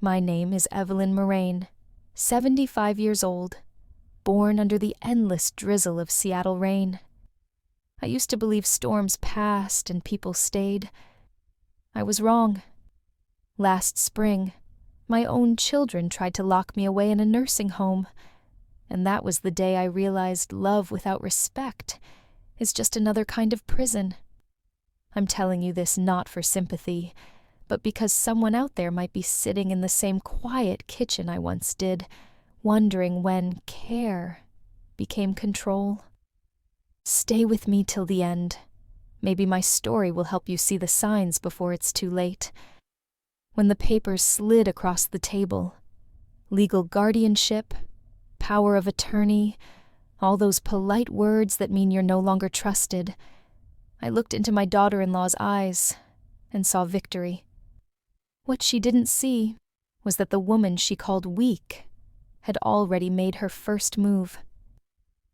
My name is Evelyn Moraine, 75 years old, born under the endless drizzle of Seattle rain. I used to believe storms passed and people stayed. I was wrong. Last spring, my own children tried to lock me away in a nursing home, and that was the day I realized love without respect is just another kind of prison. I'm telling you this not for sympathy, but because someone out there might be sitting in the same quiet kitchen I once did, wondering when care became control. Stay with me till the end. Maybe my story will help you see the signs before it's too late. When the papers slid across the table, legal guardianship, power of attorney, all those polite words that mean you're no longer trusted, I looked into my daughter-in-law's eyes and saw victory. What she didn't see was that the woman she called weak had already made her first move.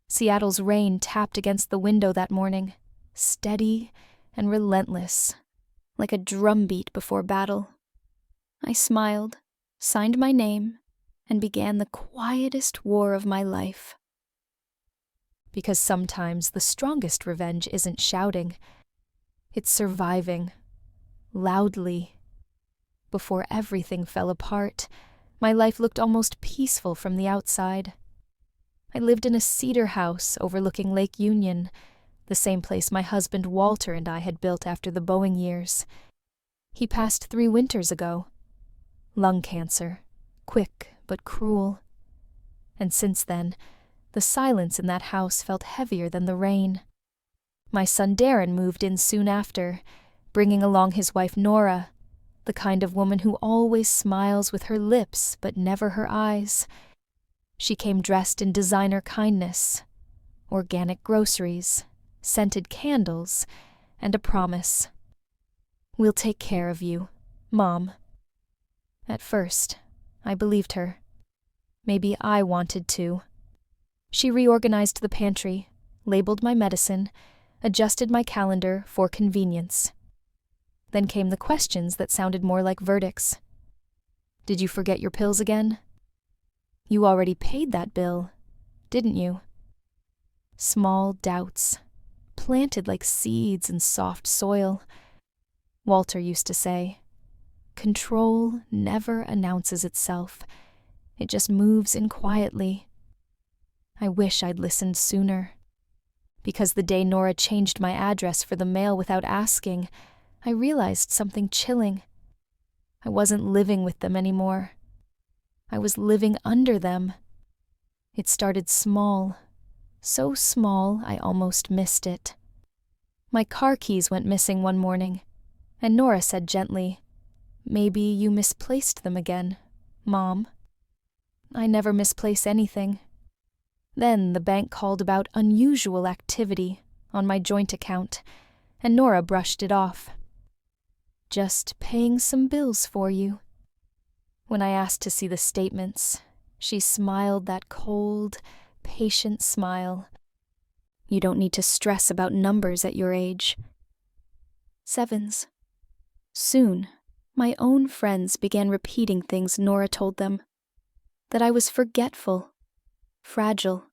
Seattle's rain tapped against the window that morning, steady and relentless, like a drumbeat before battle. I smiled, signed my name, and began the quietest war of my life. Because sometimes the strongest revenge isn't shouting, it's surviving, loudly. Before everything fell apart, my life looked almost peaceful from the outside. I lived in a cedar house overlooking Lake Union, the same place my husband Walter and I had built after the Boeing years. He passed 3 winters ago. Lung cancer, quick but cruel. And since then, the silence in that house felt heavier than the rain. My son Darren moved in soon after, bringing along his wife Nora, the kind of woman who always smiles with her lips but never her eyes. She came dressed in designer kindness, organic groceries, scented candles, and a promise. "We'll take care of you, Mom." At first, I believed her. Maybe I wanted to. She reorganized the pantry, labeled my medicine, adjusted my calendar for convenience. Then came the questions that sounded more like verdicts. "Did you forget your pills again? You already paid that bill, didn't you?" Small doubts, planted like seeds in soft soil. Walter used to say, "Control never announces itself. It just moves in quietly." I wish I'd listened sooner. Because the day Nora changed my address for the mail without asking, I realized something chilling. I wasn't living with them anymore. I was living under them. It started small, so small I almost missed it. My car keys went missing one morning, and Nora said gently, "Maybe you misplaced them again, Mom." I never misplace anything. Then the bank called about unusual activity on my joint account, and Nora brushed it off. "Just paying some bills for you." When I asked to see the statements, she smiled that cold, patient smile. "You don't need to stress about numbers at your age." 7s. Soon, my own friends began repeating things Nora told them. That I was forgetful, fragile,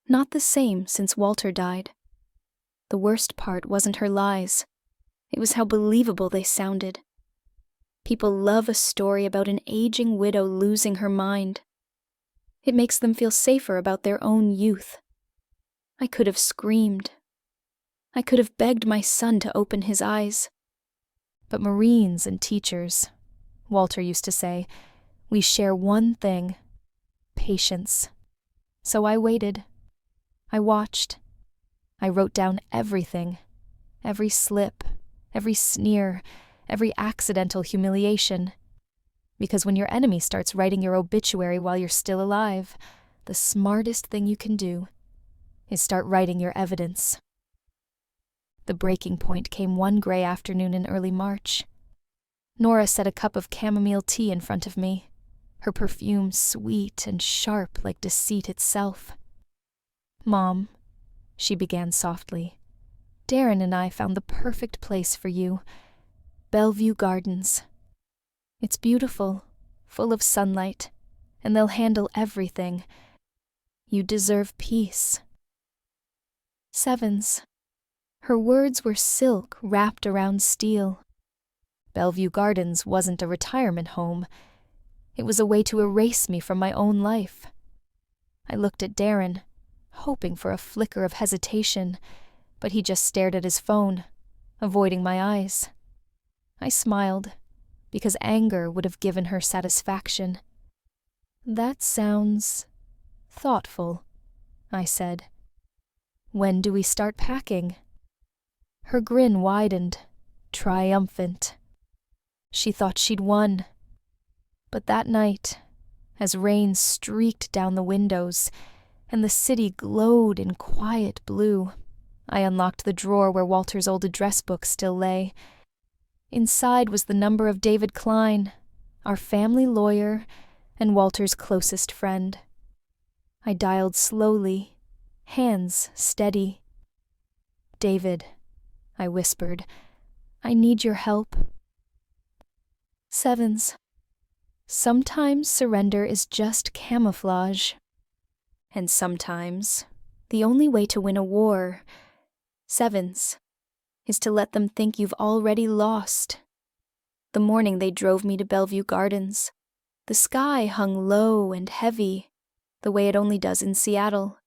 not the same since Walter died. The worst part wasn't her lies. It was how believable they sounded. People love a story about an aging widow losing her mind. It makes them feel safer about their own youth. I could have screamed. I could have begged my son to open his eyes. But Marines and teachers, Walter used to say, we share one thing: patience. So I waited. I watched. I wrote down everything, every slip, every sneer, every accidental humiliation. Because when your enemy starts writing your obituary while you're still alive, the smartest thing you can do is start writing your evidence. The breaking point came one gray afternoon in early March. Nora set a cup of chamomile tea in front of me, her perfume sweet and sharp like deceit itself. "Mom," she began softly, "Darren and I found the perfect place for you. Bellevue Gardens. It's beautiful, full of sunlight, and they'll handle everything. You deserve peace. Sevens. Her words were silk wrapped around steel. Bellevue Gardens wasn't a retirement home. It was a way to erase me from my own life. I looked at Darren, hoping for a flicker of hesitation, but he just stared at his phone, avoiding my eyes. I smiled, because anger would have given her satisfaction. "That sounds thoughtful," I said. "When do we start packing?" Her grin widened, triumphant. She thought she'd won. But that night, as rain streaked down the windows and the city glowed in quiet blue, I unlocked the drawer where Walter's old address book still lay. Inside was the number of David Klein, our family lawyer and Walter's closest friend. I dialed slowly, hands steady. "David," I whispered, "I need your help." Sevens. Sometimes surrender is just camouflage. And sometimes the only way to win a war, sevens, is to let them think you've already lost. The morning they drove me to Bellevue Gardens, the sky hung low and heavy, the way it only does in Seattle,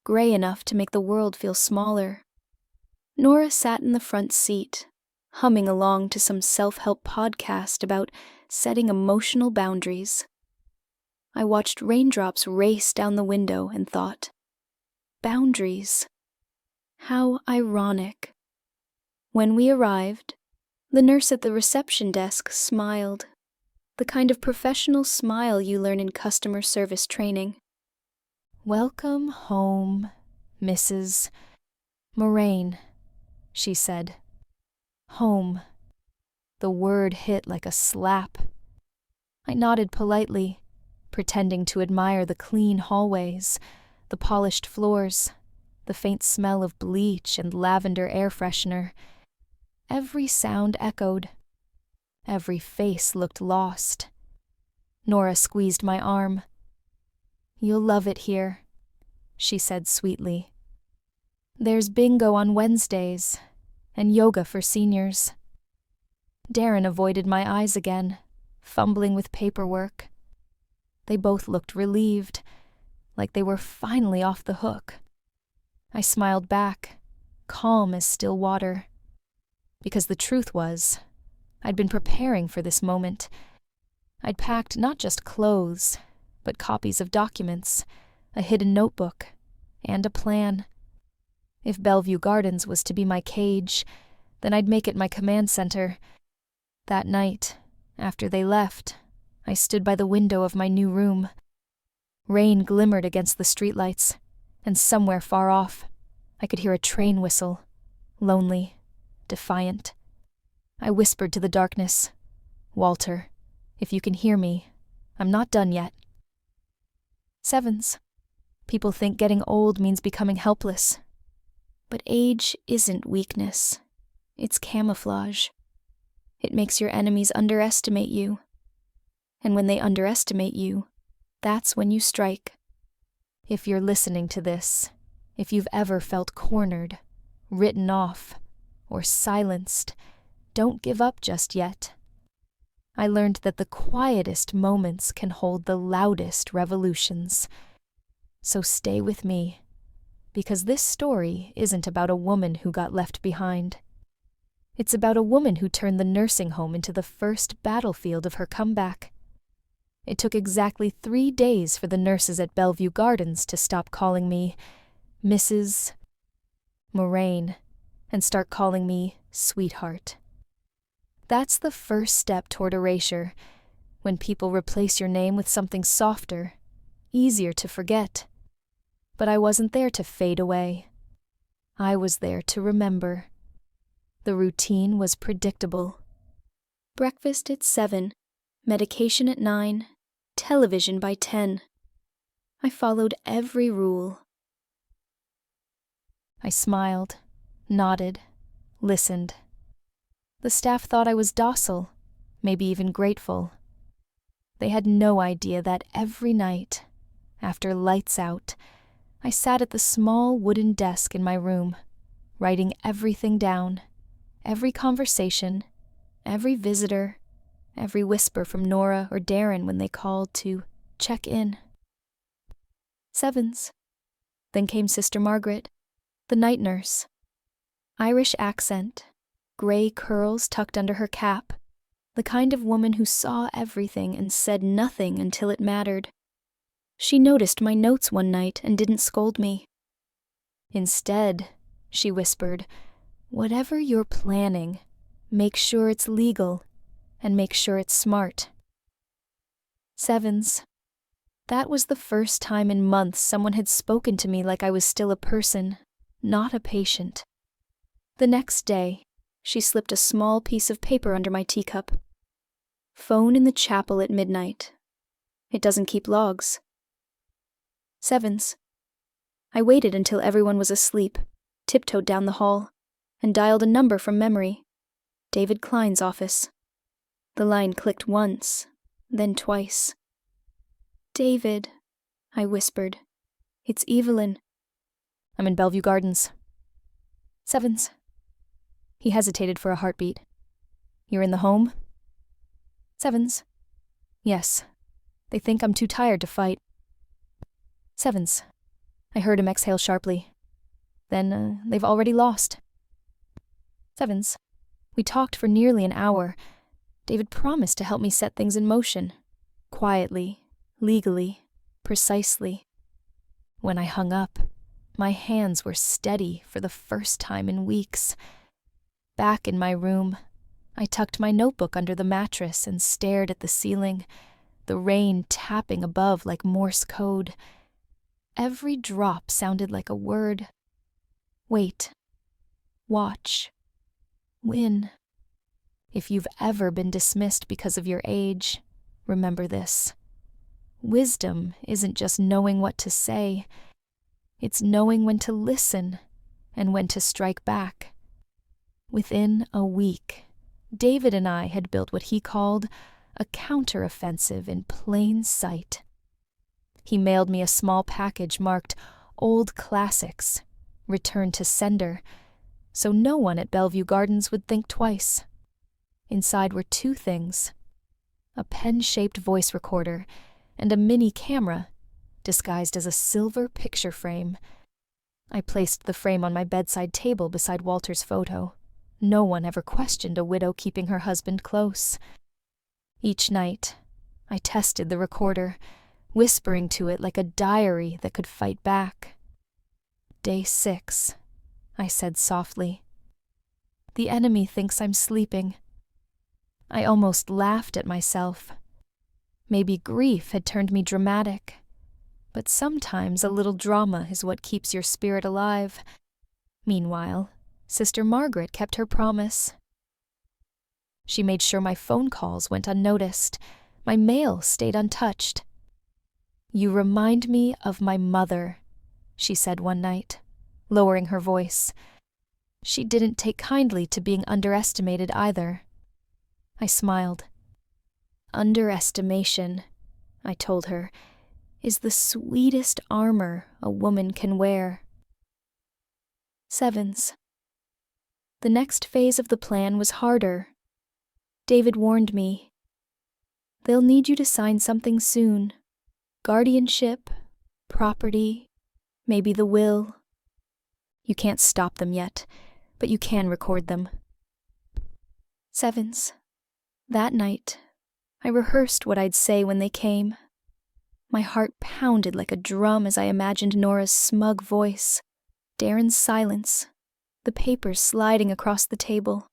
gray enough to make the world feel smaller. Nora sat in the front seat, humming along to some self-help podcast about setting emotional boundaries. I watched raindrops race down the window and thought, boundaries. How ironic. When we arrived, the nurse at the reception desk smiled, the kind of professional smile you learn in customer service training. "Welcome home, Mrs. Moraine," she said. Home. The word hit like a slap. I nodded politely, pretending to admire the clean hallways, the polished floors, the faint smell of bleach and lavender air freshener. Every sound echoed. Every face looked lost. Nora squeezed my arm. "You'll love it here," she said sweetly. "There's bingo on Wednesdays, and yoga for seniors." Darren avoided my eyes again, fumbling with paperwork. They both looked relieved, like they were finally off the hook. I smiled back, calm as still water. Because the truth was, I'd been preparing for this moment. I'd packed not just clothes, but copies of documents, a hidden notebook, and a plan. If Bellevue Gardens was to be my cage, then I'd make it my command center. That night, after they left, I stood by the window of my new room. Rain glimmered against the streetlights, and somewhere far off, I could hear a train whistle, lonely, defiant. I whispered to the darkness, "Walter, if you can hear me, I'm not done yet." Sevens. People think getting old means becoming helpless. But age isn't weakness. It's camouflage. It makes your enemies underestimate you. And when they underestimate you, that's when you strike. If you're listening to this, if you've ever felt cornered, written off, or silenced, don't give up just yet. I learned that the quietest moments can hold the loudest revolutions. So stay with me, because this story isn't about a woman who got left behind. It's about a woman who turned the nursing home into the first battlefield of her comeback. It took exactly 3 days for the nurses at Bellevue Gardens to stop calling me Mrs. Moraine and start calling me sweetheart. That's the first step toward erasure, when people replace your name with something softer, easier to forget. But I wasn't there to fade away. I was there to remember. The routine was predictable. Breakfast at 7, medication at 9, television by 10. I followed every rule. I smiled, nodded, listened. The staff thought I was docile, maybe even grateful. They had no idea that every night, after lights out, I sat at the small wooden desk in my room, writing everything down, every conversation, every visitor, every whisper from Nora or Darren when they called to check in. 7s. Then came Sister Margaret, the night nurse. Irish accent, gray curls tucked under her cap, the kind of woman who saw everything and said nothing until it mattered. She noticed my notes one night and didn't scold me. Instead, she whispered, "Whatever you're planning, make sure it's legal and make sure it's smart." 7s. That was the first time in months someone had spoken to me like I was still a person, not a patient. The next day, she slipped a small piece of paper under my teacup. "Phone in the chapel at midnight. It doesn't keep logs." 7s. I waited until everyone was asleep, tiptoed down the hall, and dialed a number from memory. David Klein's office. The line clicked once, then twice. "David," I whispered. "It's Evelyn." "I'm in Bellevue Gardens." 7s. He hesitated for a heartbeat. "You're in the home?" 7s. "Yes. They think I'm too tired to fight." 7s. I heard him exhale sharply. "Then, they've already lost." 7s. We talked for nearly an hour. David promised to help me set things in motion. Quietly, legally, precisely. When I hung up, my hands were steady for the first time in weeks. Back in my room, I tucked my notebook under the mattress and stared at the ceiling, the rain tapping above like Morse code. Every drop sounded like a word. Wait. Watch. Win. If you've ever been dismissed because of your age, remember this. Wisdom isn't just knowing what to say. It's knowing when to listen and when to strike back. Within a week, David and I had built what he called a counteroffensive in plain sight. He mailed me a small package marked Old Classics, Return to Sender, so no one at Bellevue Gardens would think twice. Inside were two things: a pen-shaped voice recorder and a mini camera disguised as a silver picture frame. I placed the frame on my bedside table beside Walter's photo. No one ever questioned a widow keeping her husband close. Each night, I tested the recorder, whispering to it like a diary that could fight back. "Day 6, I said softly. "The enemy thinks I'm sleeping." I almost laughed at myself. Maybe grief had turned me dramatic, but sometimes a little drama is what keeps your spirit alive. Meanwhile, Sister Margaret kept her promise. She made sure my phone calls went unnoticed, my mail stayed untouched. "You remind me of my mother," she said one night, lowering her voice. She didn't take kindly to being underestimated either. I smiled. "Underestimation," I told her, "is the sweetest armor a woman can wear." 7s. The next phase of the plan was harder. David warned me. "They'll need you to sign something soon. Guardianship, property, maybe the will. You can't stop them yet, but you can record them." 7s. That night, I rehearsed what I'd say when they came. My heart pounded like a drum as I imagined Nora's smug voice, Darren's silence, the papers sliding across the table.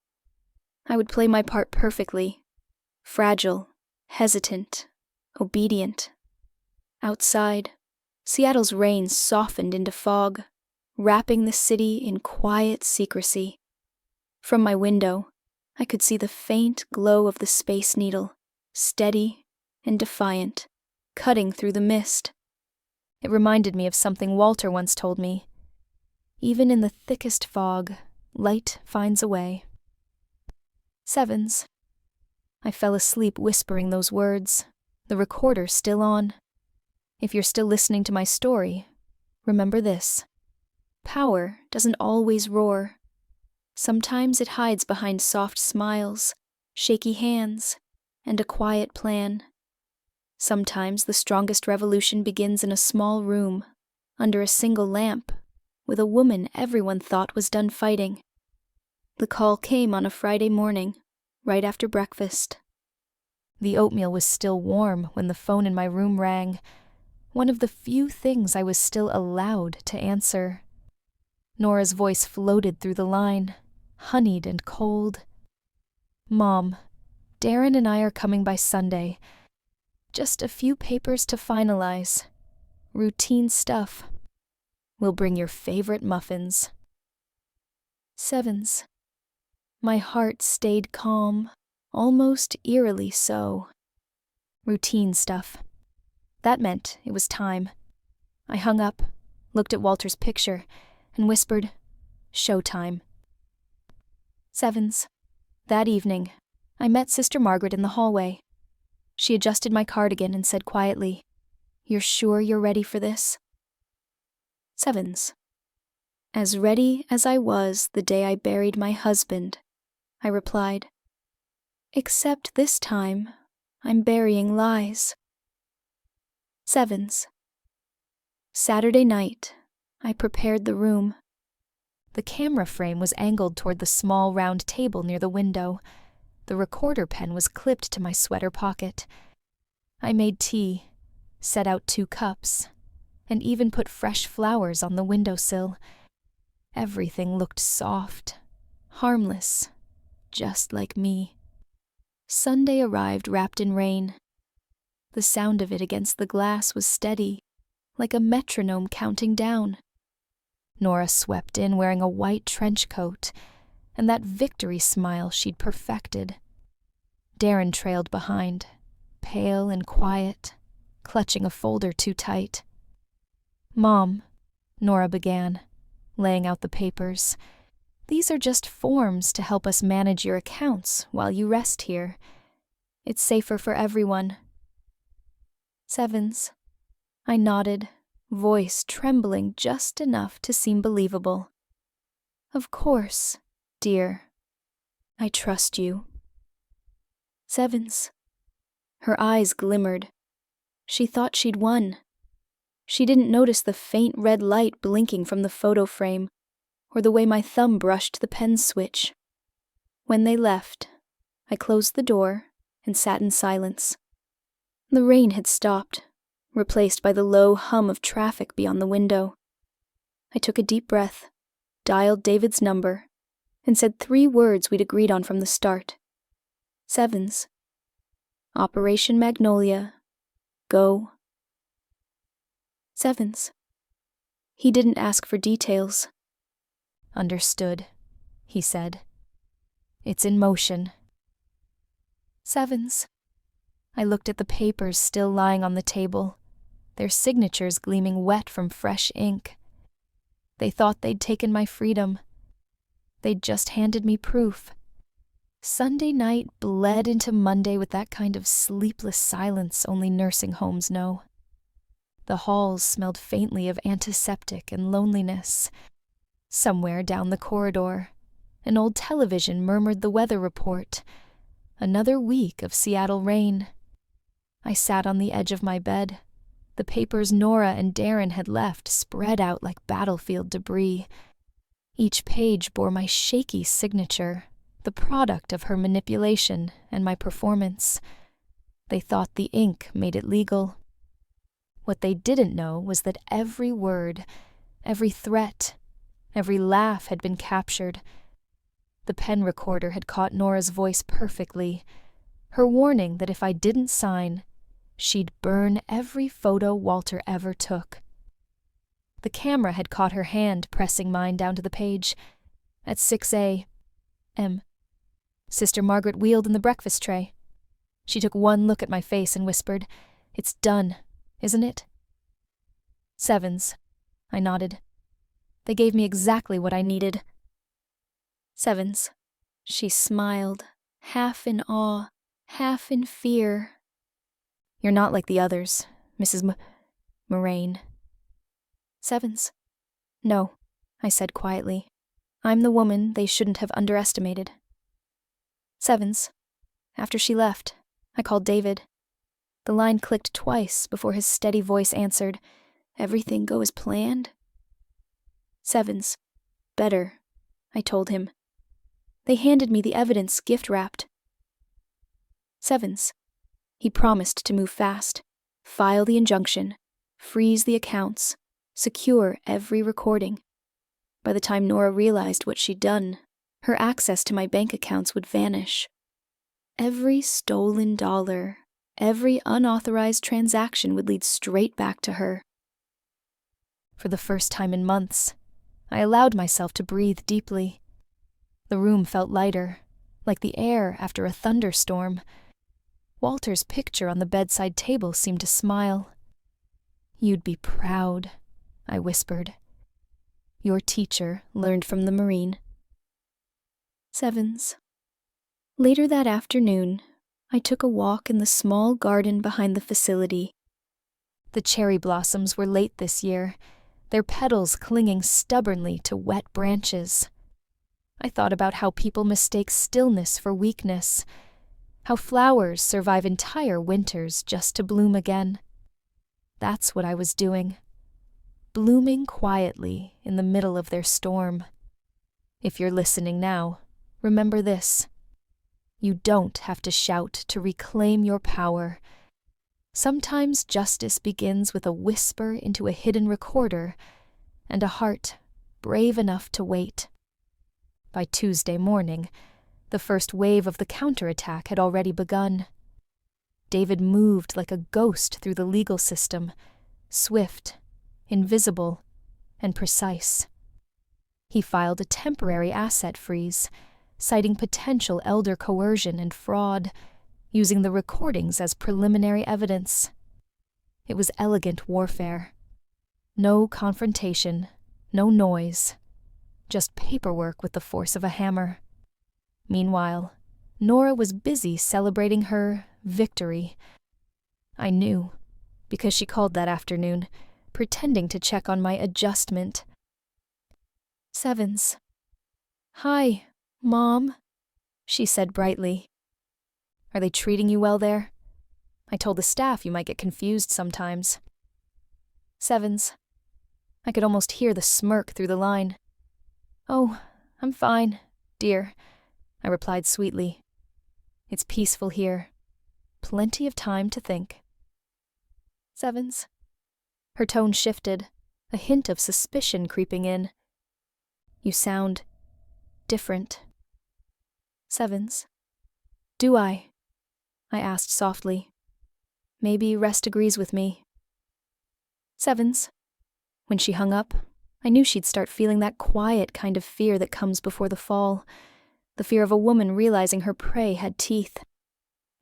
I would play my part perfectly, fragile, hesitant, obedient. Outside, Seattle's rain softened into fog, wrapping the city in quiet secrecy. From my window, I could see the faint glow of the Space Needle, steady and defiant, cutting through the mist. It reminded me of something Walter once told me. Even in the thickest fog, light finds a way. 7s. I fell asleep whispering those words, The recorder's still on. If you're still listening to my story, remember this. Power doesn't always roar. Sometimes it hides behind soft smiles, shaky hands, and a quiet plan. Sometimes the strongest revolution begins in a small room, under a single lamp, with a woman everyone thought was done fighting. The call came on a Friday morning, right after breakfast. The oatmeal was still warm when the phone in my room rang, one of the few things I was still allowed to answer. Nora's voice floated through the line, honeyed and cold. "Mom, Darren and I are coming by Sunday. Just a few papers to finalize. Routine stuff. We'll bring your favorite muffins." Sevens. My heart stayed calm, almost eerily so. Routine stuff. That meant it was time. I hung up, looked at Walter's picture, and whispered, "Showtime." Sevens. That evening, I met Sister Margaret in the hallway. She adjusted my cardigan and said quietly, "You're sure you're ready for this?" Sevens. As ready as I was the day I buried my husband, I replied. Except this time, I'm burying lies. Sevens. Saturday night, I prepared the room. The camera frame was angled toward the small round table near the window. The recorder pen was clipped to my sweater pocket. I made tea, set out 2 cups, and even put fresh flowers on the windowsill. Everything looked soft, harmless, just like me. Sunday arrived wrapped in rain. The sound of it against the glass was steady, like a metronome counting down. Nora swept in wearing a white trench coat, and that victory smile she'd perfected. Darren trailed behind, pale and quiet, clutching a folder too tight. "Mom," Nora began, laying out the papers, "these are just forms to help us manage your accounts while you rest here. It's safer for everyone." Sevens. I nodded, voice trembling just enough to seem believable. "Of course, dear. I trust you." Sevens. Her eyes glimmered. She thought she'd won. She didn't notice the faint red light blinking from the photo frame, or the way my thumb brushed the pen switch. When they left, I closed the door and sat in silence. The rain had stopped, replaced by the low hum of traffic beyond the window. I took a deep breath, dialed David's number, and said 3 words we'd agreed on from the start. Sevens. Operation Magnolia. Go. Sevens. He didn't ask for details. "Understood," he said. "It's in motion." Sevens. I looked at the papers still lying on the table, their signatures gleaming wet from fresh ink. They thought they'd taken my freedom. They'd just handed me proof. Sunday night bled into Monday with that kind of sleepless silence only nursing homes know. The halls smelled faintly of antiseptic and loneliness. Somewhere down the corridor, an old television murmured the weather report. Another week of Seattle rain. I sat on the edge of my bed, the papers Nora and Darren had left spread out like battlefield debris. Each page bore my shaky signature, the product of her manipulation and my performance. They thought the ink made it legal. What they didn't know was that every word, every threat, every laugh had been captured. The pen recorder had caught Nora's voice perfectly, her warning that if I didn't sign, she'd burn every photo Walter ever took. The camera had caught her hand pressing mine down to the page. At 6 a.m. Sister Margaret wheeled in the breakfast tray. She took one look at my face and whispered, "It's done, isn't it?" Sevens. I nodded. They gave me exactly what I needed. Sevens. She smiled, half in awe, half in fear. You're not like the others, Mrs. Moraine. Sevens. No, I said quietly. I'm the woman they shouldn't have underestimated. Sevens. After she left, I called David. The line clicked twice before his steady voice answered, "Everything go as planned?" Sevens. Better, I told him. They handed me the evidence gift-wrapped. Sevens. He promised to move fast, file the injunction, freeze the accounts, secure every recording. By the time Nora realized what she'd done, her access to my bank accounts would vanish. Every stolen dollar, every unauthorized transaction would lead straight back to her. For the first time in months, I allowed myself to breathe deeply. The room felt lighter, like the air after a thunderstorm. Walter's picture on the bedside table seemed to smile. "You'd be proud," I whispered. "Your teacher learned from the Marine." Sevens. Later that afternoon, I took a walk in the small garden behind the facility. The cherry blossoms were late this year, their petals clinging stubbornly to wet branches. I thought about how people mistake stillness for weakness, how flowers survive entire winters just to bloom again. That's what I was doing, blooming quietly in the middle of their storm. If you're listening now, remember this. You don't have to shout to reclaim your power. Sometimes justice begins with a whisper into a hidden recorder and a heart brave enough to wait. By Tuesday morning, the first wave of the counterattack had already begun. David moved like a ghost through the legal system, swift, invisible, and precise. He filed a temporary asset freeze, citing potential elder coercion and fraud, using the recordings as preliminary evidence. It was elegant warfare. No confrontation, no noise, just paperwork with the force of a hammer. Meanwhile, Nora was busy celebrating her victory. I knew, because she called that afternoon, pretending to check on my adjustment. Sevens. "Hi, Mom," she said brightly. "Are they treating you well there? I told the staff you might get confused sometimes." Sevens. I could almost hear the smirk through the line. "Oh, I'm fine, dear," I replied sweetly. "It's peaceful here. Plenty of time to think." Sevens. Her tone shifted, a hint of suspicion creeping in. "You sound different." Sevens. "Do I?" I asked softly. "Maybe Rest agrees with me." Sevens. When she hung up, I knew she'd start feeling that quiet kind of fear that comes before the fall, the fear of a woman realizing her prey had teeth.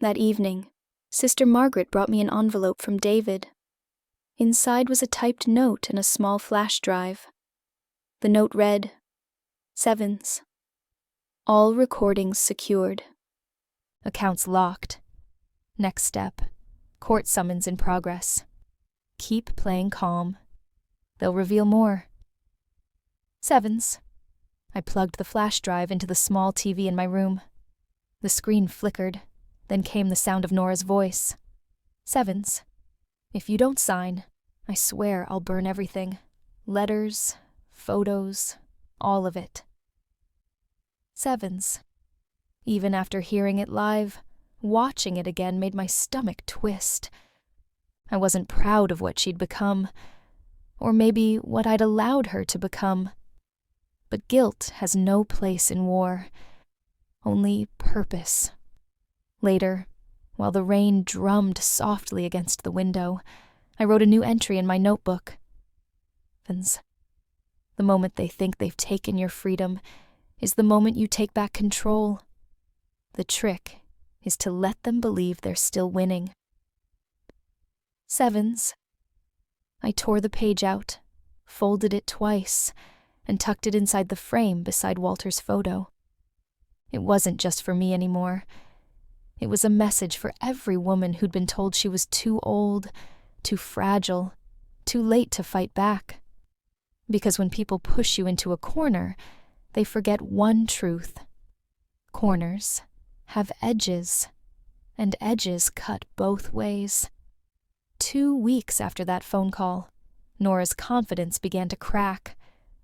That evening, Sister Margaret brought me an envelope from David. Inside was a typed note and a small flash drive. The note read, "Sevens. All recordings secured. Accounts locked. Next step, court summons in progress. Keep playing calm. They'll reveal more." Sevens. I plugged the flash drive into the small TV in my room. The screen flickered, then came the sound of Nora's voice. "Sevens. If you don't sign, I swear I'll burn everything. Letters, photos, all of it." Sevens. Even after hearing it live, watching it again made my stomach twist. I wasn't proud of what she'd become, or maybe what I'd allowed her to become. But guilt has no place in war, only purpose. Later, while the rain drummed softly against the window, I wrote a new entry in my notebook. The moment they think they've taken your freedom is the moment you take back control. The trick is to let them believe they're still winning. Sevens. I tore the page out, folded it twice, and tucked it inside the frame beside Walter's photo. It wasn't just for me anymore. It was a message for every woman who'd been told she was too old, too fragile, too late to fight back. Because when people push you into a corner, they forget one truth. Corners have edges, and edges cut both ways. 2 weeks after that phone call, Nora's confidence began to crack.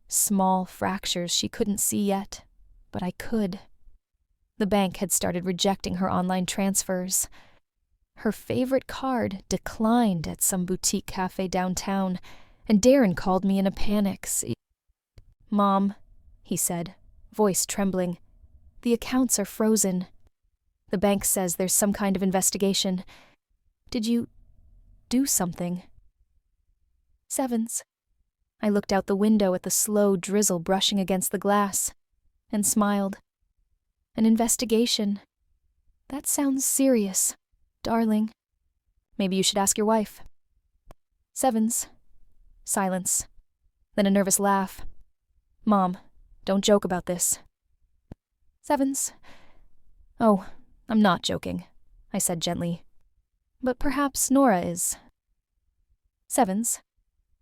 Small fractures she couldn't see yet, but I could. The bank had started rejecting her online transfers. Her favorite card declined at some boutique cafe downtown, and Darren called me in a panic. "Mom," he said, voice trembling, "the accounts are frozen. The bank says there's some kind of investigation. Did you do something?" "Sevens." I looked out the window at the slow drizzle brushing against the glass, and smiled. "An investigation? That sounds serious, darling. Maybe you should ask your wife." "Sevens." Silence. Then a nervous laugh. "Mom, don't joke about this." "Sevens." "Oh, I'm not joking," I said gently. "But perhaps Nora is." "Sevens."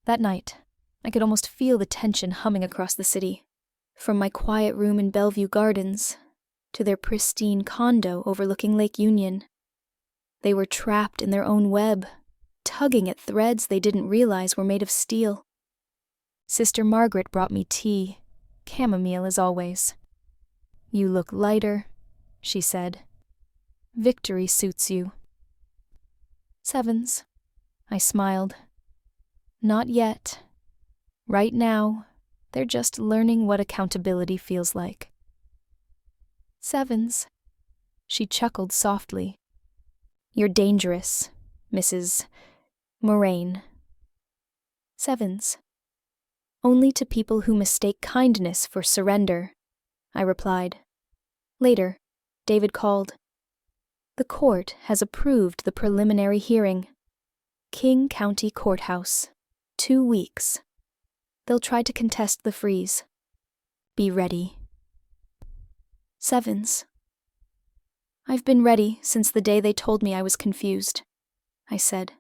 That night, I could almost feel the tension humming across the city, from my quiet room in Bellevue Gardens to their pristine condo overlooking Lake Union. They were trapped in their own web, tugging at threads they didn't realize were made of steel. Sister Margaret brought me tea, chamomile as always. "You look lighter," she said. "Victory suits you." "Sevens." I smiled. "Not yet. Right now, they're just learning what accountability feels like." "Sevens." She chuckled softly. "You're dangerous, Mrs. Moraine." "Sevens." "Only to people who mistake kindness for surrender," I replied. Later, David called. "The court has approved the preliminary hearing. King County Courthouse. 2 weeks. They'll try to contest the freeze. Be ready." "Sevens." "I've been ready since the day they told me I was confused," I said.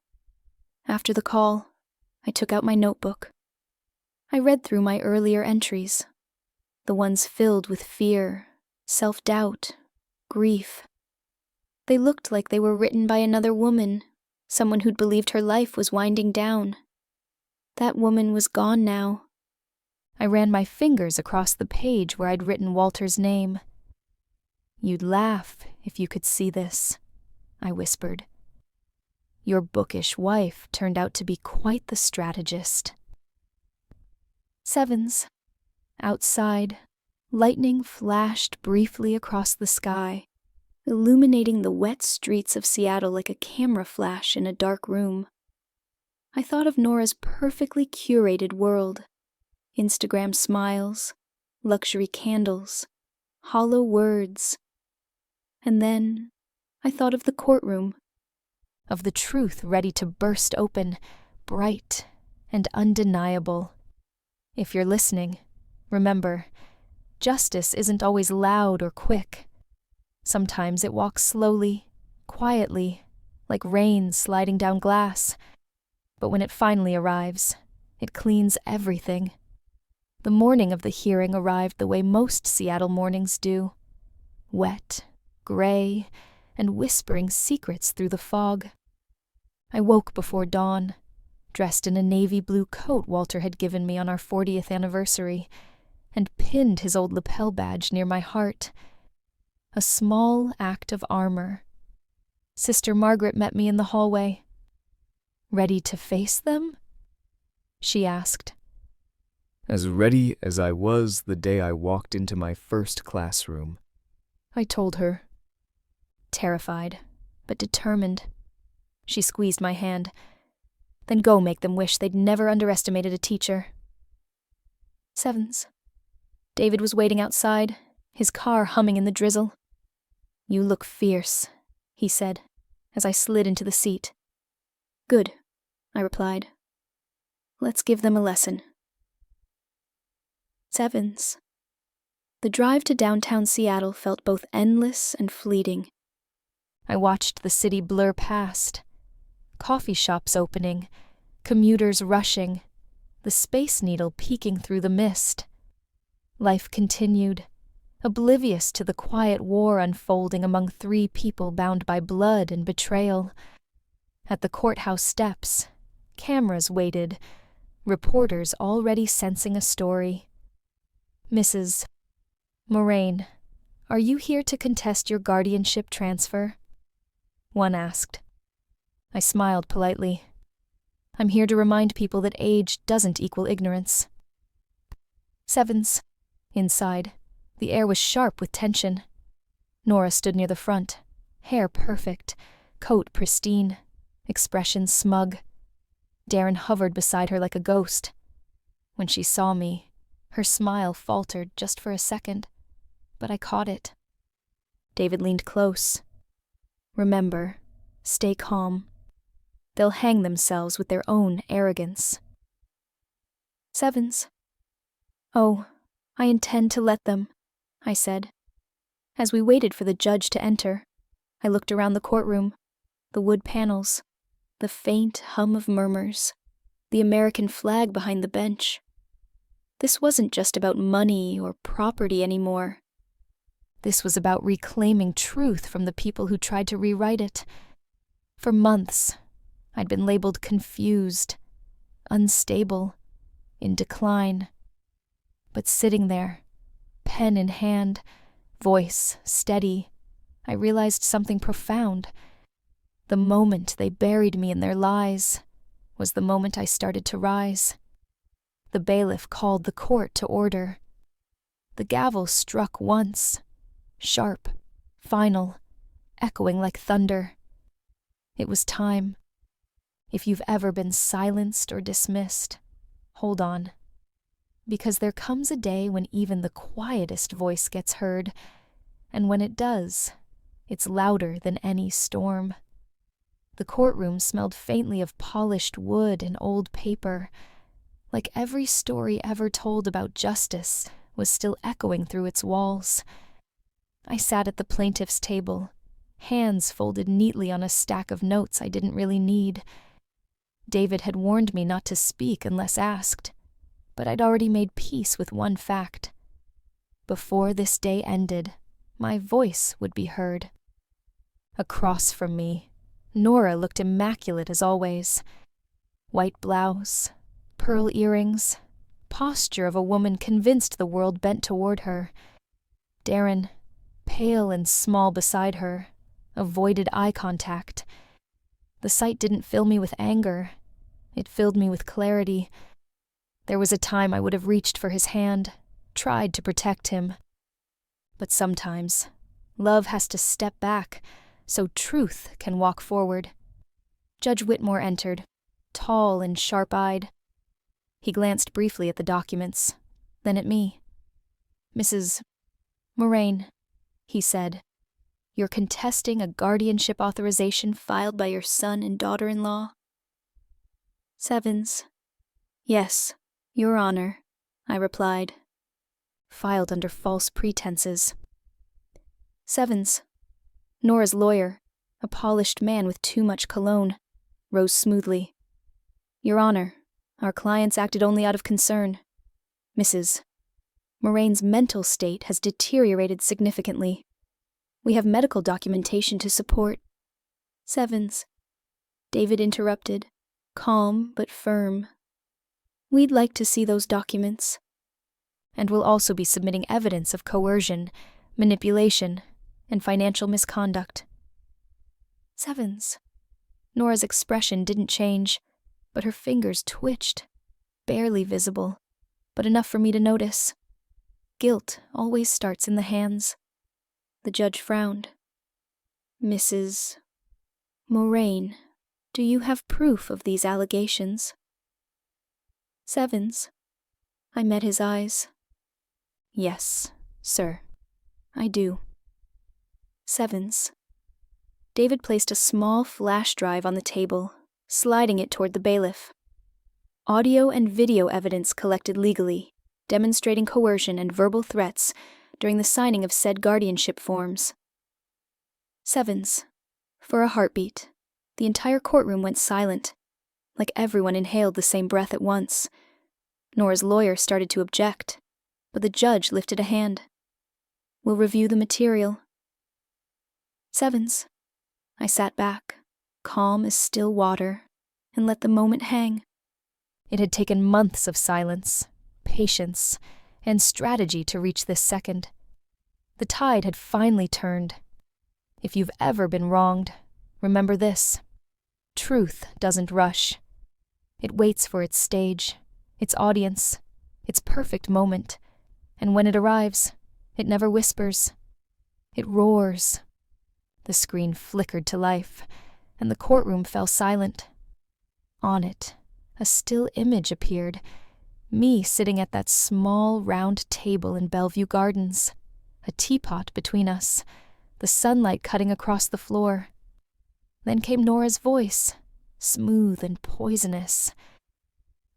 After the call, I took out my notebook. I read through my earlier entries, the ones filled with fear, self-doubt, grief. They looked like they were written by another woman, someone who'd believed her life was winding down. That woman was gone now. I ran my fingers across the page where I'd written Walter's name. "You'd laugh if you could see this," I whispered. "Your bookish wife turned out to be quite the strategist." Sevens. Outside, lightning flashed briefly across the sky, illuminating the wet streets of Seattle like a camera flash in a dark room. I thought of Nora's perfectly curated world. Instagram smiles, luxury candles, hollow words. And then I thought of the courtroom, of the truth ready to burst open, bright and undeniable. If you're listening, remember, justice isn't always loud or quick. Sometimes it walks slowly, quietly, like rain sliding down glass. But when it finally arrives, it cleans everything. The morning of the hearing arrived the way most Seattle mornings do. Wet, gray, and whispering secrets through the fog. I woke before dawn, dressed in a navy blue coat Walter had given me on our 40th anniversary, and pinned his old lapel badge near my heart. A small act of armor. Sister Margaret met me in the hallway. "Ready to face them?" she asked. "As ready as I was the day I walked into my first classroom," I told her. Terrified, but determined. She squeezed my hand. "Then go make them wish they'd never underestimated a teacher." Sevens. David was waiting outside, his car humming in the drizzle. "You look fierce," he said, as I slid into the seat. "Good," I replied. "Let's give them a lesson." Sevens. The drive to downtown Seattle felt both endless and fleeting. I watched the city blur past. Coffee shops opening, commuters rushing, the Space Needle peeking through the mist. Life continued, oblivious to the quiet war unfolding among 3 people bound by blood and betrayal. At the courthouse steps, cameras waited, reporters already sensing a story. Mrs. Moraine, are you here to contest your guardianship transfer? One asked. I smiled politely. I'm here to remind people that age doesn't equal ignorance. Sevens. Inside, the air was sharp with tension. Nora stood near the front, hair perfect, coat pristine, expression smug. Darren hovered beside her like a ghost. When she saw me, her smile faltered just for a second, but I caught it. David leaned close. Remember, stay calm. They'll hang themselves with their own arrogance. Sevens. Oh, I intend to let them, I said. As we waited for the judge to enter, I looked around the courtroom, the wood panels, the faint hum of murmurs, the American flag behind the bench. This wasn't just about money or property anymore. This was about reclaiming truth from the people who tried to rewrite it. For months, I'd been labeled confused, unstable, in decline. But sitting there, pen in hand, voice steady, I realized something profound. The moment they buried me in their lies was the moment I started to rise. The bailiff called the court to order. The gavel struck once, sharp, final, echoing like thunder. It was time. If you've ever been silenced or dismissed, hold on. Because there comes a day when even the quietest voice gets heard, and when it does, it's louder than any storm. The courtroom smelled faintly of polished wood and old paper, like every story ever told about justice was still echoing through its walls. I sat at the plaintiff's table, hands folded neatly on a stack of notes I didn't really need. David had warned me not to speak unless asked, but I'd already made peace with one fact. Before this day ended, my voice would be heard. Across from me, Nora looked immaculate as always. White blouse, pearl earrings, posture of a woman convinced the world bent toward her. Darren, pale and small beside her, avoided eye contact. The sight didn't fill me with anger. It filled me with clarity. There was a time I would have reached for his hand, tried to protect him. But sometimes, love has to step back so truth can walk forward. Judge Whitmore entered, tall and sharp-eyed. He glanced briefly at the documents, then at me. Mrs. Moraine, he said, you're contesting a guardianship authorization filed by your son and daughter-in-law? Sevens. Yes, Your Honor, I replied. Filed under false pretenses. Sevens. Nora's lawyer, a polished man with too much cologne, rose smoothly. Your Honor, our clients acted only out of concern. Mrs. Moraine's mental state has deteriorated significantly. We have medical documentation to support. Sevens. David interrupted, calm but firm. We'd like to see those documents. And we'll also be submitting evidence of coercion, manipulation, and financial misconduct. Sevens. Nora's expression didn't change, but her fingers twitched, barely visible, but enough for me to notice. Guilt always starts in the hands. The judge frowned. Mrs. Moraine, do you have proof of these allegations? Sevens. I met his eyes. Yes, sir, I do. Sevens. David placed a small flash drive on the table, sliding it toward the bailiff. Audio and video evidence collected legally, demonstrating coercion and verbal threats during the signing of said guardianship forms. Sevens. For a heartbeat, the entire courtroom went silent, like everyone inhaled the same breath at once. Nora's lawyer started to object, but the judge lifted a hand. "We'll review the material." "Sevens." I sat back, calm as still water, and let the moment hang. It had taken months of silence, patience, and strategy to reach this second. The tide had finally turned. If you've ever been wronged, remember this. Truth doesn't rush. It waits for its stage, its audience, its perfect moment, and when it arrives, it never whispers. It roars. The screen flickered to life, and the courtroom fell silent. On it, a still image appeared, me sitting at that small, round table in Bellevue Gardens, a teapot between us, the sunlight cutting across the floor. Then came Nora's voice, smooth and poisonous.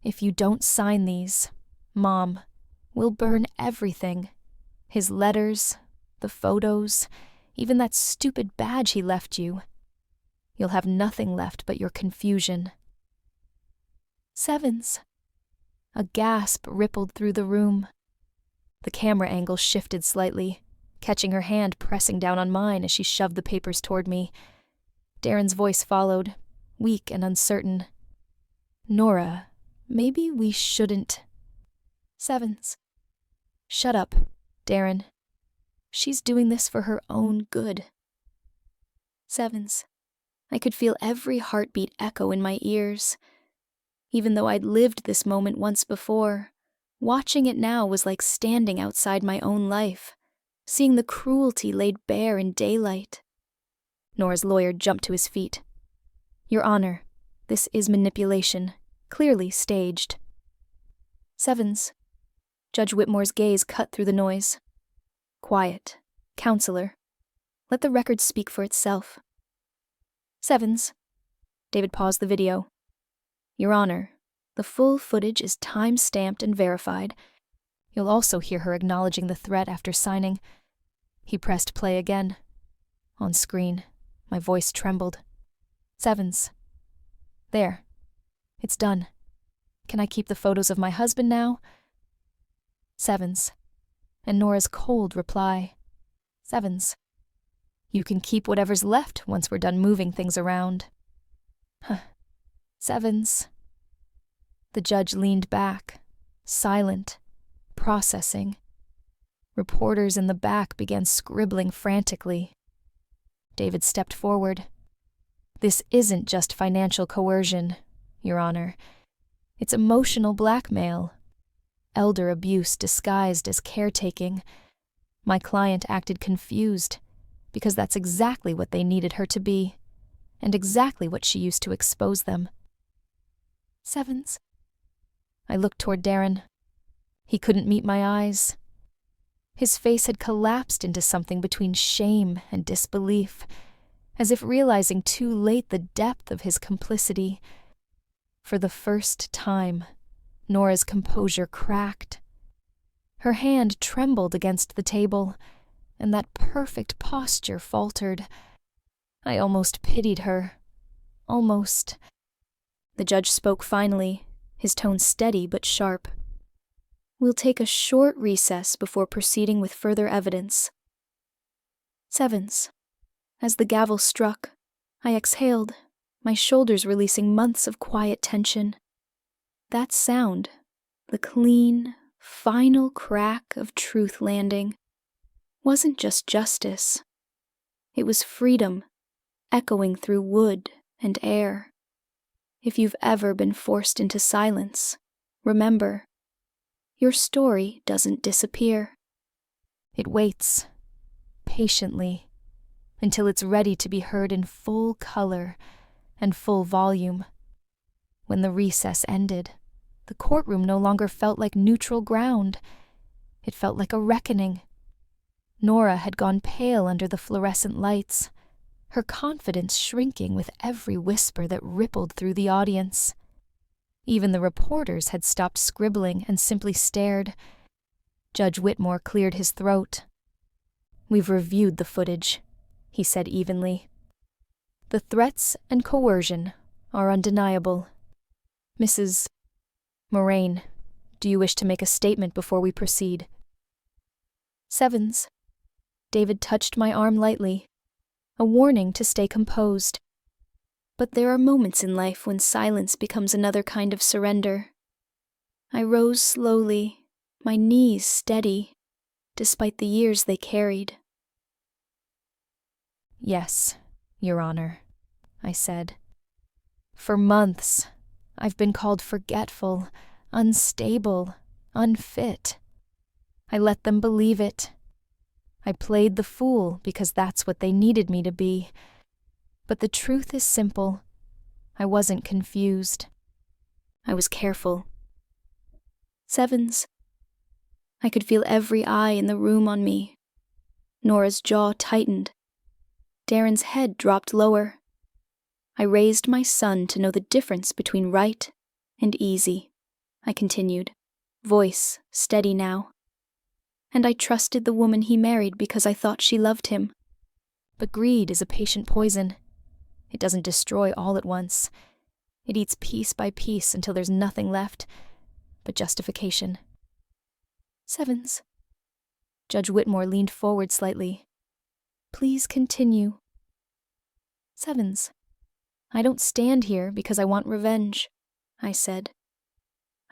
"If you don't sign these, Mom, we'll burn everything. His letters, the photos, even that stupid badge he left you. You'll have nothing left but your confusion." "Sevens." A gasp rippled through the room. The camera angle shifted slightly, catching her hand pressing down on mine as she shoved the papers toward me. Darren's voice followed, weak and uncertain. "Nora, maybe we shouldn't." "Sevens." "Shut up, Darren. She's doing this for her own good." "Sevens." I could feel every heartbeat echo in my ears. Even though I'd lived this moment once before, watching it now was like standing outside my own life, seeing the cruelty laid bare in daylight. Nora's lawyer jumped to his feet. "Your Honor, this is manipulation, clearly staged." "Sevens." Judge Whitmore's gaze cut through the noise. "Quiet, counselor. Let the record speak for itself." "Sevens." David paused the video. "Your Honor, the full footage is time-stamped and verified. You'll also hear her acknowledging the threat after signing." He pressed play again. On screen, my voice trembled. "Sevens. There. It's done. Can I keep the photos of my husband now?" "Sevens." And Nora's cold reply. "Sevens. You can keep whatever's left once we're done moving things around." "Sevens." The judge leaned back, silent, processing. Reporters in the back began scribbling frantically. David stepped forward. "This isn't just financial coercion, Your Honor. It's emotional blackmail. Elder abuse disguised as caretaking. My client acted confused, because that's exactly what they needed her to be, and exactly what she used to expose them." "Sevens." I looked toward Darren. He couldn't meet my eyes. His face had collapsed into something between shame and disbelief, as if realizing too late the depth of his complicity. For the first time, Nora's composure cracked. Her hand trembled against the table, and that perfect posture faltered. I almost pitied her. Almost. The judge spoke finally, his tone steady but sharp. "We'll take a short recess before proceeding with further evidence." "Sevens." As the gavel struck, I exhaled, my shoulders releasing months of quiet tension. That sound, the clean, final crack of truth landing, wasn't just justice. It was freedom, echoing through wood and air. If you've ever been forced into silence, remember, your story doesn't disappear. It waits, patiently, until it's ready to be heard in full color and full volume. When the recess ended, the courtroom no longer felt like neutral ground. It felt like a reckoning. Nora had gone pale under the fluorescent lights, her confidence shrinking with every whisper that rippled through the audience. Even the reporters had stopped scribbling and simply stared. Judge Whitmore cleared his throat. "We've reviewed the footage," he said evenly. The threats and coercion are undeniable. Mrs. Moraine, do you wish to make a statement before we proceed? Sevens. David touched my arm lightly, a warning to stay composed. But there are moments in life when silence becomes another kind of surrender. I rose slowly, my knees steady, despite the years they carried. Yes, Your Honor, I said. For months, I've been called forgetful, unstable, unfit. I let them believe it. I played the fool because that's what they needed me to be. But the truth is simple. I wasn't confused. I was careful. Sevens. I could feel every eye in the room on me. Nora's jaw tightened. Darren's head dropped lower. I raised my son to know the difference between right and easy, I continued, voice steady now. And I trusted the woman he married because I thought she loved him. But greed is a patient poison. It doesn't destroy all at once. It eats piece by piece until there's nothing left but justification. Sevens. Judge Whitmore leaned forward slightly. Please continue. Sevens. I don't stand here because I want revenge, I said.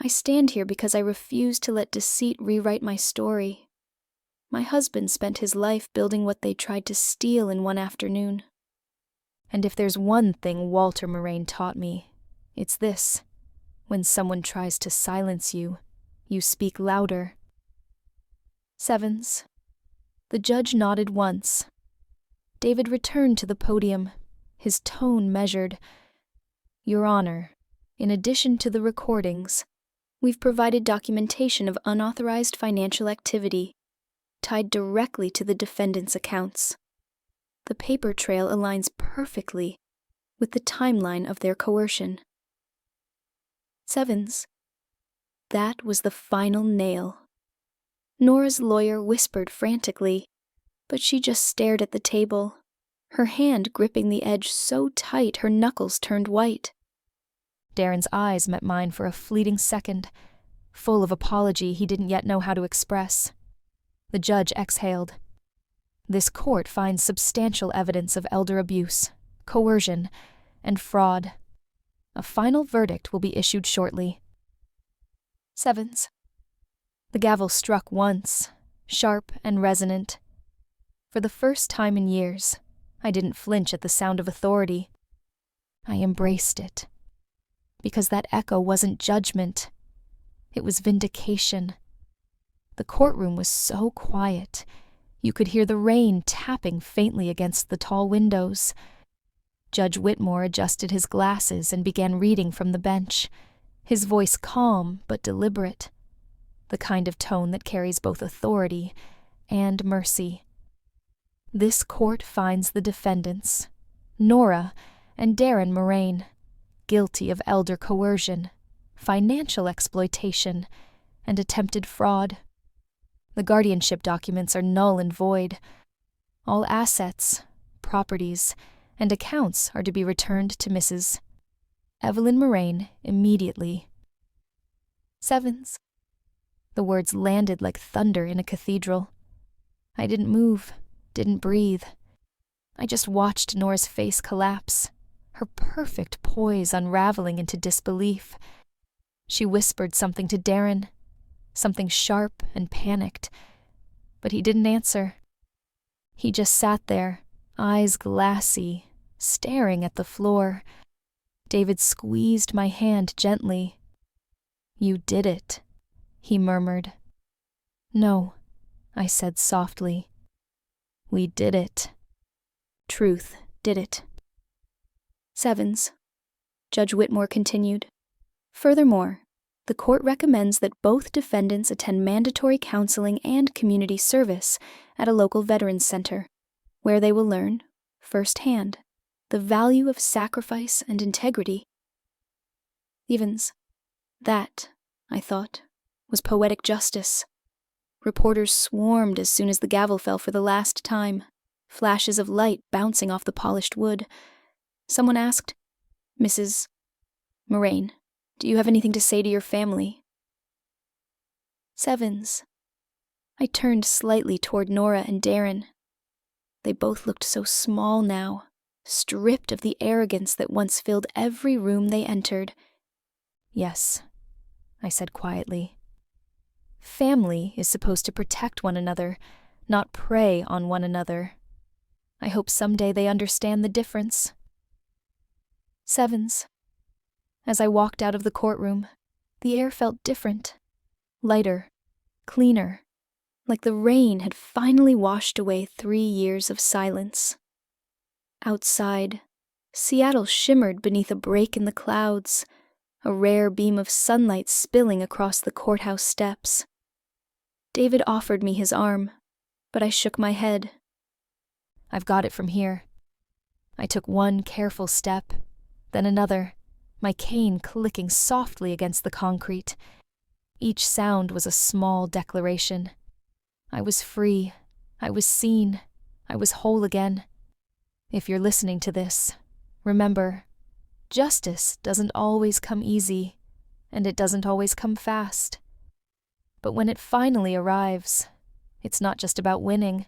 I stand here because I refuse to let deceit rewrite my story. My husband spent his life building what they tried to steal in one afternoon. And if there's one thing Walter Moraine taught me, it's this. When someone tries to silence you, you speak louder. Sevens. The judge nodded once. David returned to the podium, his tone measured. Your Honor, in addition to the recordings, we've provided documentation of unauthorized financial activity tied directly to the defendant's accounts. The paper trail aligns perfectly with the timeline of their coercion. Sevens. That was the final nail. Nora's lawyer whispered frantically, but she just stared at the table, her hand gripping the edge so tight her knuckles turned white. Darren's eyes met mine for a fleeting second, full of apology he didn't yet know how to express. The judge exhaled. This court finds substantial evidence of elder abuse, coercion, and fraud. A final verdict will be issued shortly. Sevens. The gavel struck once, sharp and resonant. For the first time in years, I didn't flinch at the sound of authority. I embraced it. Because that echo wasn't judgment. It was vindication. The courtroom was so quiet, you could hear the rain tapping faintly against the tall windows. Judge Whitmore adjusted his glasses and began reading from the bench, his voice calm but deliberate, the kind of tone that carries both authority and mercy. This court finds the defendants, Nora and Darren Moraine, guilty of elder coercion, financial exploitation, and attempted fraud. The guardianship documents are null and void. All assets, properties, and accounts are to be returned to Mrs. Evelyn Moraine immediately. Sevens. The words landed like thunder in a cathedral. I didn't move, didn't breathe. I just watched Nora's face collapse, her perfect poise unraveling into disbelief. She whispered something to Darren, something sharp and panicked, but he didn't answer. He just sat there, eyes glassy, staring at the floor. David squeezed my hand gently. You did it, he murmured. No, I said softly. We did it. Truth did it. Sevens. Judge Whitmore continued. Furthermore, the court recommends that both defendants attend mandatory counseling and community service at a local veterans center, where they will learn, firsthand, the value of sacrifice and integrity. Evans. That, I thought, was poetic justice. Reporters swarmed as soon as the gavel fell for the last time, flashes of light bouncing off the polished wood. Someone asked, "Mrs. Moraine, do you have anything to say to your family?" Sevens. I turned slightly toward Nora and Darren. They both looked so small now, stripped of the arrogance that once filled every room they entered. "Yes," I said quietly. "Family is supposed to protect one another, not prey on one another. I hope someday they understand the difference." Sevens. As I walked out of the courtroom, the air felt different, lighter, cleaner, like the rain had finally washed away 3 years of silence. Outside, Seattle shimmered beneath a break in the clouds, a rare beam of sunlight spilling across the courthouse steps. David offered me his arm, but I shook my head. "I've got it from here." I took one careful step, then another, my cane clicking softly against the concrete. Each sound was a small declaration. I was free, I was seen, I was whole again. If you're listening to this, remember, justice doesn't always come easy, and it doesn't always come fast. But when it finally arrives, it's not just about winning.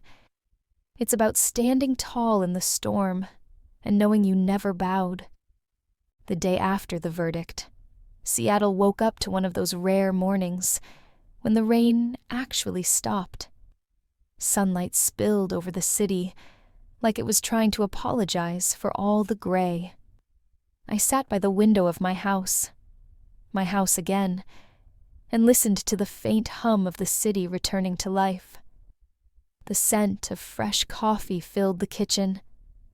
It's about standing tall in the storm and knowing you never bowed. The day after the verdict, Seattle woke up to one of those rare mornings when the rain actually stopped. Sunlight spilled over the city like it was trying to apologize for all the gray. I sat by the window of my house again, and listened to the faint hum of the city returning to life. The scent of fresh coffee filled the kitchen,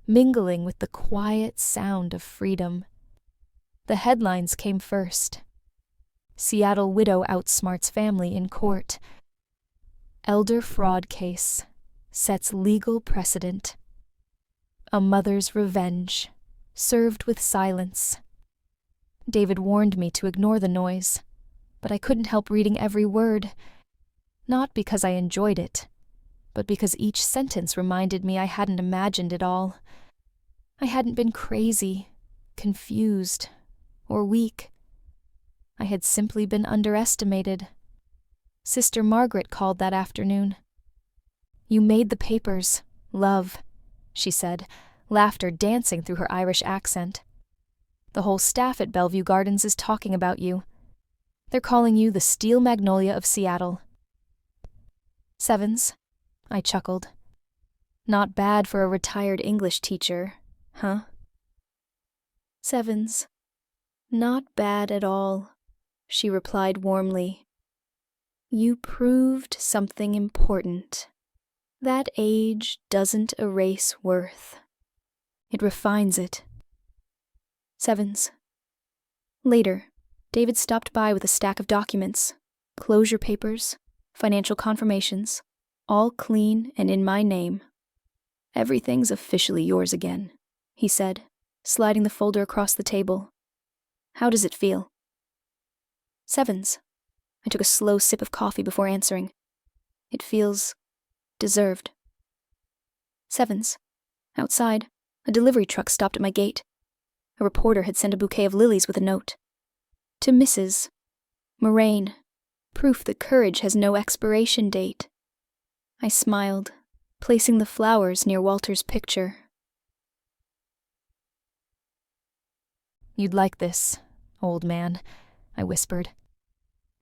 mingling with the quiet sound of freedom. The headlines came first. Seattle widow outsmarts family in court. Elder fraud case sets legal precedent. A mother's revenge, served with silence. David warned me to ignore the noise, but I couldn't help reading every word. Not because I enjoyed it, but because each sentence reminded me I hadn't imagined it all. I hadn't been crazy, confused, or weak. I had simply been underestimated. Sister Margaret called that afternoon. "You made the papers, love," she said, laughter dancing through her Irish accent. "The whole staff at Bellevue Gardens is talking about you. They're calling you the Steel Magnolia of Seattle." Sevens, I chuckled. Not bad for a retired English teacher, huh? Sevens. Not bad at all, she replied warmly. You proved something important. That age doesn't erase worth. It refines it. Sevens. Later, David stopped by with a stack of documents, closure papers, financial confirmations, all clean and in my name. Everything's officially yours again, he said, sliding the folder across the table. How does it feel? Sevens. I took a slow sip of coffee before answering. It feels deserved. Sevens. Outside, a delivery truck stopped at my gate. A reporter had sent a bouquet of lilies with a note. To Mrs. Moraine, proof that courage has no expiration date. I smiled, placing the flowers near Walter's picture. You'd like this, old man, I whispered.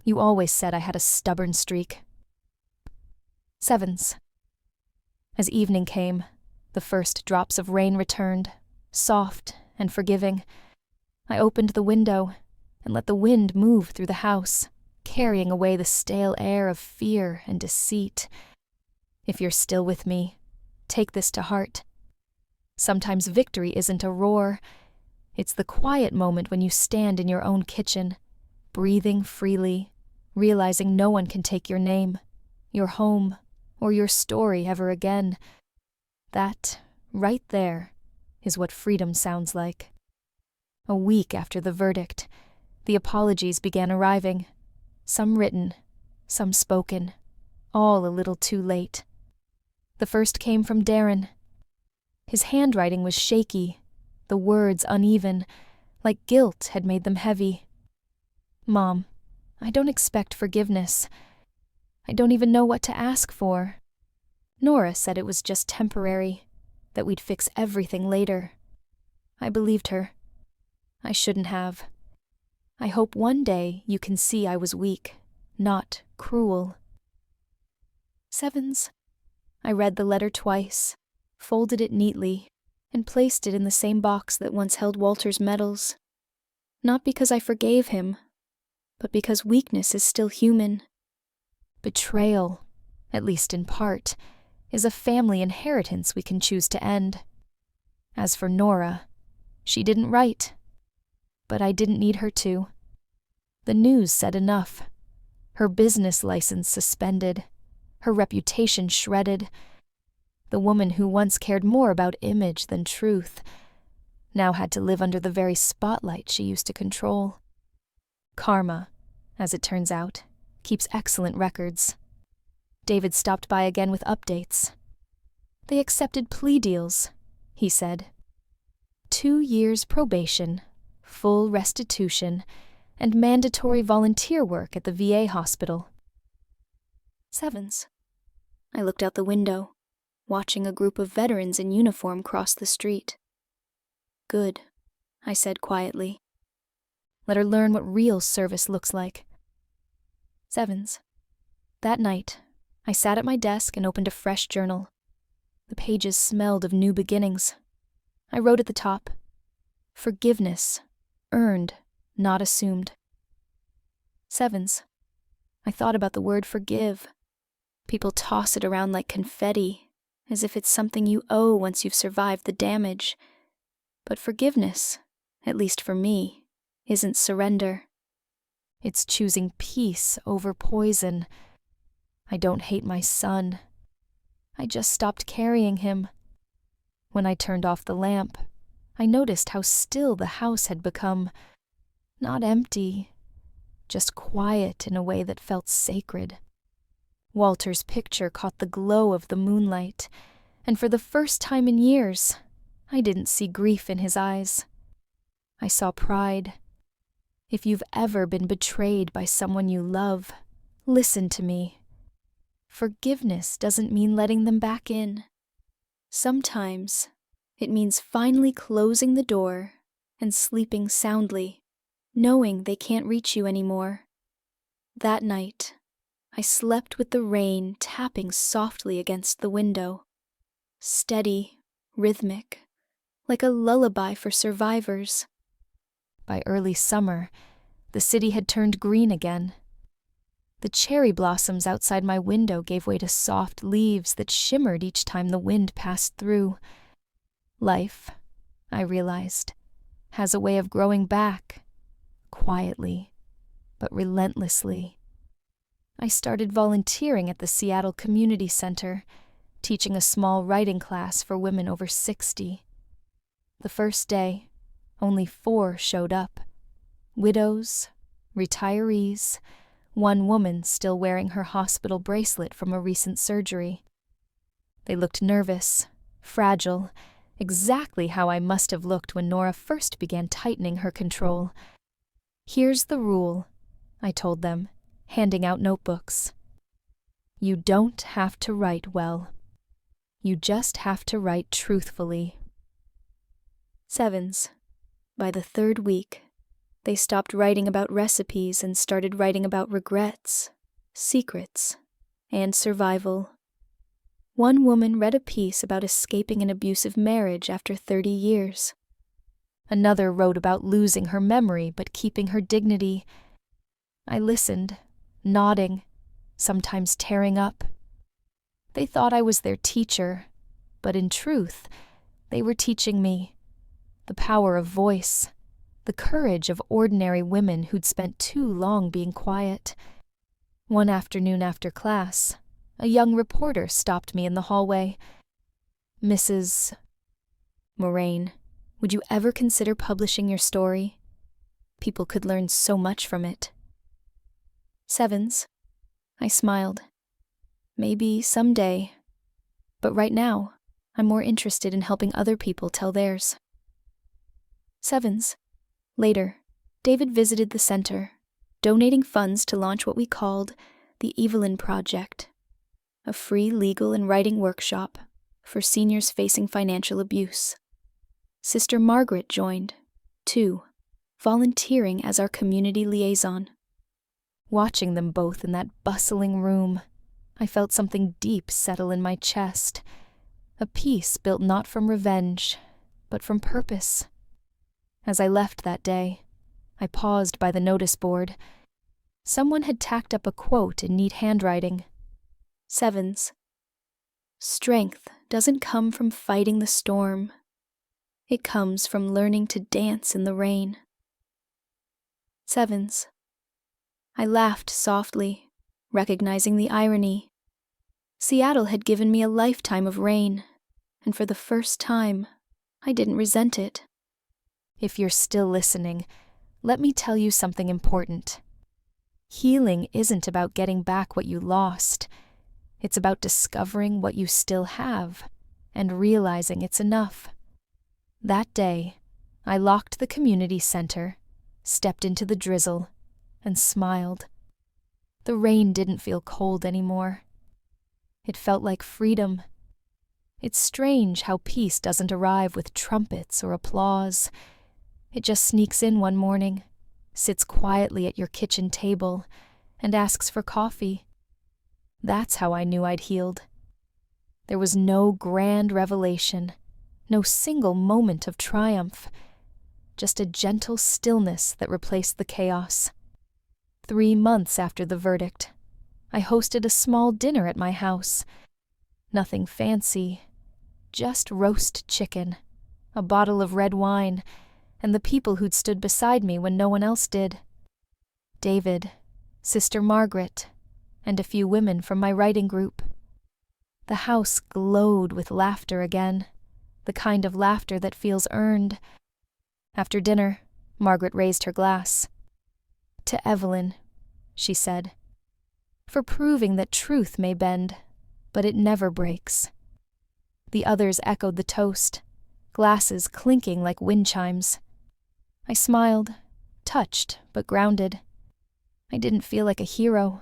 You always said I had a stubborn streak. Sevens. As evening came, the first drops of rain returned, soft and forgiving. I opened the window and let the wind move through the house, carrying away the stale air of fear and deceit. If you're still with me, take this to heart. Sometimes victory isn't a roar. It's the quiet moment when you stand in your own kitchen, breathing freely, realizing no one can take your name, your home, or your story ever again. That, right there, is what freedom sounds like. A week after the verdict, the apologies began arriving, some written, some spoken, all a little too late. The first came from Darren. His handwriting was shaky, The words uneven, like guilt had made them heavy. Mom, I don't expect forgiveness. I don't even know what to ask for. Nora said it was just temporary, that we'd fix everything later. I believed her. I shouldn't have. I hope one day you can see I was weak, not cruel. Sevens. I read the letter twice, folded it neatly, and placed it in the same box that once held Walter's medals. Not because I forgave him, but because weakness is still human. Betrayal, at least in part, is a family inheritance we can choose to end. As for Nora, she didn't write. But I didn't need her to. The news said enough. Her business license suspended, her reputation shredded. The woman who once cared more about image than truth now had to live under the very spotlight she used to control. Karma, as it turns out, keeps excellent records. David stopped by again with updates. They accepted plea deals, he said. 2 years probation, full restitution, and mandatory volunteer work at the VA hospital. Sevens. I looked out the window, watching a group of veterans in uniform cross the street. Good, I said quietly. Let her learn what real service looks like. Sevens. That night, I sat at my desk and opened a fresh journal. The pages smelled of new beginnings. I wrote at the top, forgiveness, earned, not assumed. Sevens. I thought about the word forgive. People toss it around like confetti, as if it's something you owe once you've survived the damage. But forgiveness, at least for me, isn't surrender. It's choosing peace over poison. I don't hate my son. I just stopped carrying him. When I turned off the lamp, I noticed how still the house had become. Not empty, just quiet in a way that felt sacred. Walter's picture caught the glow of the moonlight, and for the first time in years, I didn't see grief in his eyes. I saw pride. If you've ever been betrayed by someone you love, listen to me. Forgiveness doesn't mean letting them back in. Sometimes it means finally closing the door and sleeping soundly, knowing they can't reach you anymore. That night, I slept with the rain tapping softly against the window. Steady, rhythmic, like a lullaby for survivors. By early summer, the city had turned green again. The cherry blossoms outside my window gave way to soft leaves that shimmered each time the wind passed through. Life, I realized, has a way of growing back, quietly, but relentlessly. I started volunteering at the Seattle Community Center, teaching a small writing class for women over 60. The first day, only 4 showed up. Widows, retirees, one woman still wearing her hospital bracelet from a recent surgery. They looked nervous, fragile, exactly how I must have looked when Nora first began tightening her control. Here's the rule, I told them, handing out notebooks. You don't have to write well. You just have to write truthfully. Sevens. By the 3rd week, they stopped writing about recipes and started writing about regrets, secrets, and survival. One woman read a piece about escaping an abusive marriage after 30 years. Another wrote about losing her memory but keeping her dignity. I listened, nodding, sometimes tearing up. They thought I was their teacher, but in truth, they were teaching me the power of voice, the courage of ordinary women who'd spent too long being quiet. One afternoon after class, a young reporter stopped me in the hallway. Mrs. Moraine, would you ever consider publishing your story? People could learn so much from it. Sevens. I smiled. Maybe someday. But right now, I'm more interested in helping other people tell theirs. Sevens. Later, David visited the center, donating funds to launch what we called the Evelyn Project, a free legal and writing workshop for seniors facing financial abuse. Sister Margaret joined, too, volunteering as our community liaison. Watching them both in that bustling room, I felt something deep settle in my chest, a peace built not from revenge, but from purpose. As I left that day, I paused by the notice board. Someone had tacked up a quote in neat handwriting. Sevens. Strength doesn't come from fighting the storm. It comes from learning to dance in the rain. Sevens. I laughed softly, recognizing the irony. Seattle had given me a lifetime of rain, and for the first time, I didn't resent it. If you're still listening, let me tell you something important. Healing isn't about getting back what you lost. It's about discovering what you still have and realizing it's enough. That day, I locked the community center, stepped into the drizzle, and smiled. The rain didn't feel cold anymore. It felt like freedom. It's strange how peace doesn't arrive with trumpets or applause. It just sneaks in one morning, sits quietly at your kitchen table, and asks for coffee. That's how I knew I'd healed. There was no grand revelation, no single moment of triumph, just a gentle stillness that replaced the chaos. 3 months after the verdict, I hosted a small dinner at my house. Nothing fancy, just roast chicken, a bottle of red wine, and the people who'd stood beside me when no one else did. David, Sister Margaret, and a few women from my writing group. The house glowed with laughter again, the kind of laughter that feels earned. After dinner, Margaret raised her glass. "To Evelyn," she said, "for proving that truth may bend, but it never breaks." The others echoed the toast, glasses clinking like wind chimes. I smiled, touched but grounded. I didn't feel like a hero.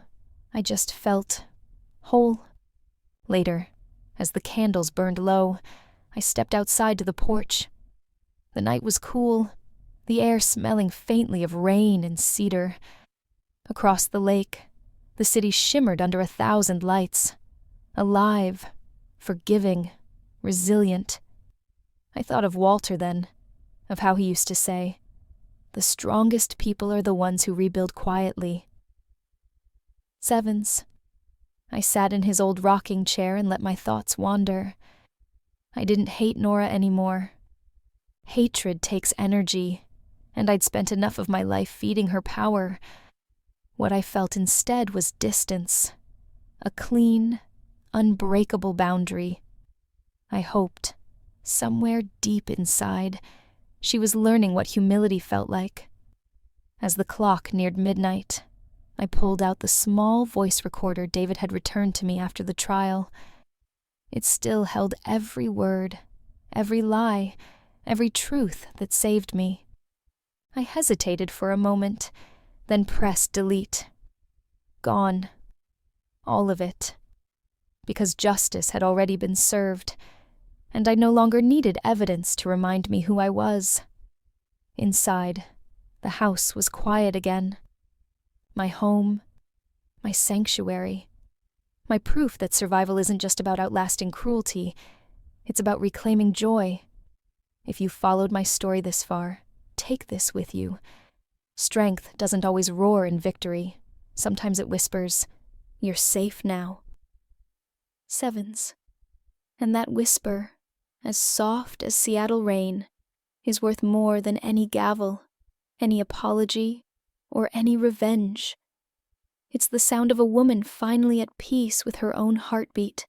I just felt whole. Later, as the candles burned low, I stepped outside to the porch. The night was cool, the air smelling faintly of rain and cedar. Across the lake, the city shimmered under 1,000 lights, alive, forgiving, resilient. I thought of Walter then, of how he used to say, "The strongest people are the ones who rebuild quietly." Sevens. I sat in his old rocking chair and let my thoughts wander. I didn't hate Nora anymore. Hatred takes energy, and I'd spent enough of my life feeding her power. What I felt instead was distance, a clean, unbreakable boundary. I hoped, somewhere deep inside, she was learning what humility felt like. As the clock neared midnight, I pulled out the small voice recorder David had returned to me after the trial. It still held every word, every lie, every truth that saved me. I hesitated for a moment, then pressed delete. Gone. All of it. Because justice had already been served, and I no longer needed evidence to remind me who I was. Inside, the house was quiet again. My home, my sanctuary, my proof that survival isn't just about outlasting cruelty, it's about reclaiming joy. If you followed my story this far, take this with you. Strength doesn't always roar in victory. Sometimes it whispers, "You're safe now." Sevens. And that whisper, as soft as Seattle rain, is worth more than any gavel, any apology, or any revenge. It's the sound of a woman finally at peace with her own heartbeat.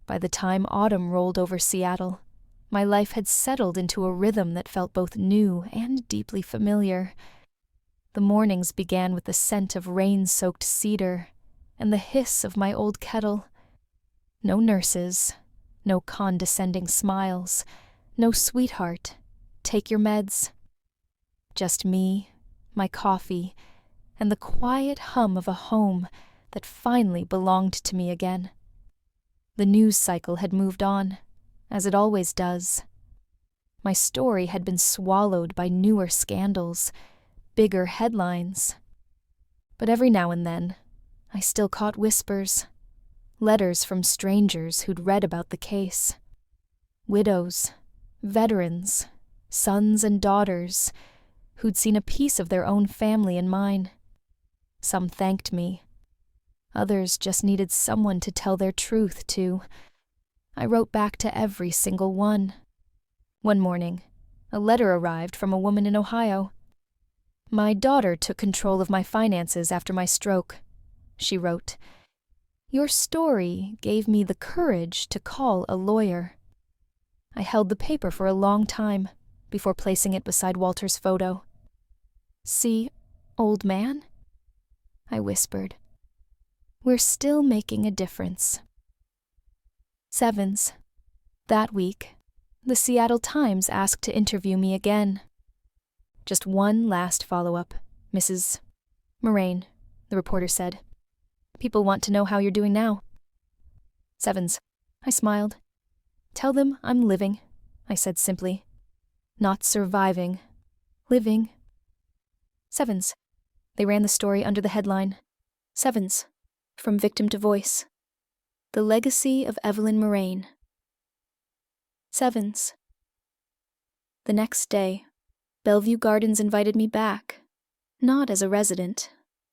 By the time autumn rolled over Seattle, my life had settled into a rhythm that felt both new and deeply familiar. The mornings began with the scent of rain-soaked cedar and the hiss of my old kettle. No nurses, no condescending smiles, no sweetheart, take your meds. Just me, my coffee, and the quiet hum of a home that finally belonged to me again. The news cycle had moved on, as it always does. My story had been swallowed by newer scandals, bigger headlines. But every now and then, I still caught whispers, letters from strangers who'd read about the case. Widows, veterans, sons and daughters, who'd seen a piece of their own family in mine. Some thanked me. Others just needed someone to tell their truth to. I wrote back to every single one. One morning, a letter arrived from a woman in Ohio. My daughter took control of my finances after my stroke. She wrote, "Your story gave me the courage to call a lawyer." I held the paper for a long time before placing it beside Walter's photo. "See, old man?" I whispered. "We're still making a difference." Sevens. That week, the Seattle Times asked to interview me again. "Just one last follow-up, Mrs. Moraine," the reporter said. "People want to know how you're doing now." Sevens. I smiled. "Tell them I'm living," I said simply. "Not surviving. Living." Sevens. They ran the story under the headline, "Sevens, from victim to voice. The legacy of Evelyn Moraine." Sevens. The next day, Bellevue Gardens invited me back, not as a resident,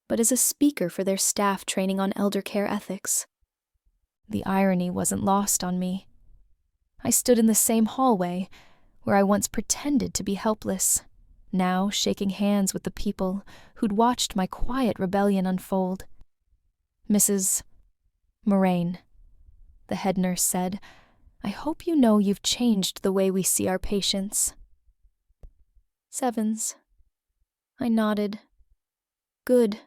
but as a speaker for their staff training on elder care ethics. The irony wasn't lost on me. I stood in the same hallway where I once pretended to be helpless, now shaking hands with the people who'd watched my quiet rebellion unfold. "Mrs. Moraine," the head nurse said, "I hope you know you've changed the way we see our patients." Sevens. I nodded. "Good,"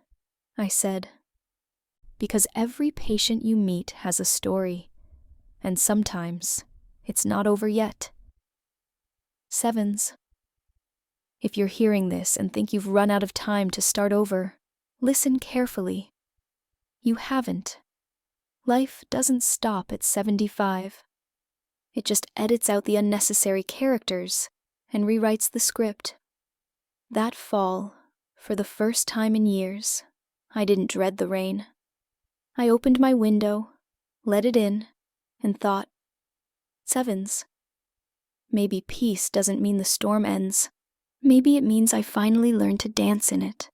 I said. "Because every patient you meet has a story, and sometimes it's not over yet." Sevens. If you're hearing this and think you've run out of time to start over, listen carefully. You haven't. Life doesn't stop at 75. It just edits out the unnecessary characters and rewrites the script. That fall, for the first time in years, I didn't dread the rain. I opened my window, let it in, and thought, Sevens. Maybe peace doesn't mean the storm ends. Maybe it means I finally learned to dance in it.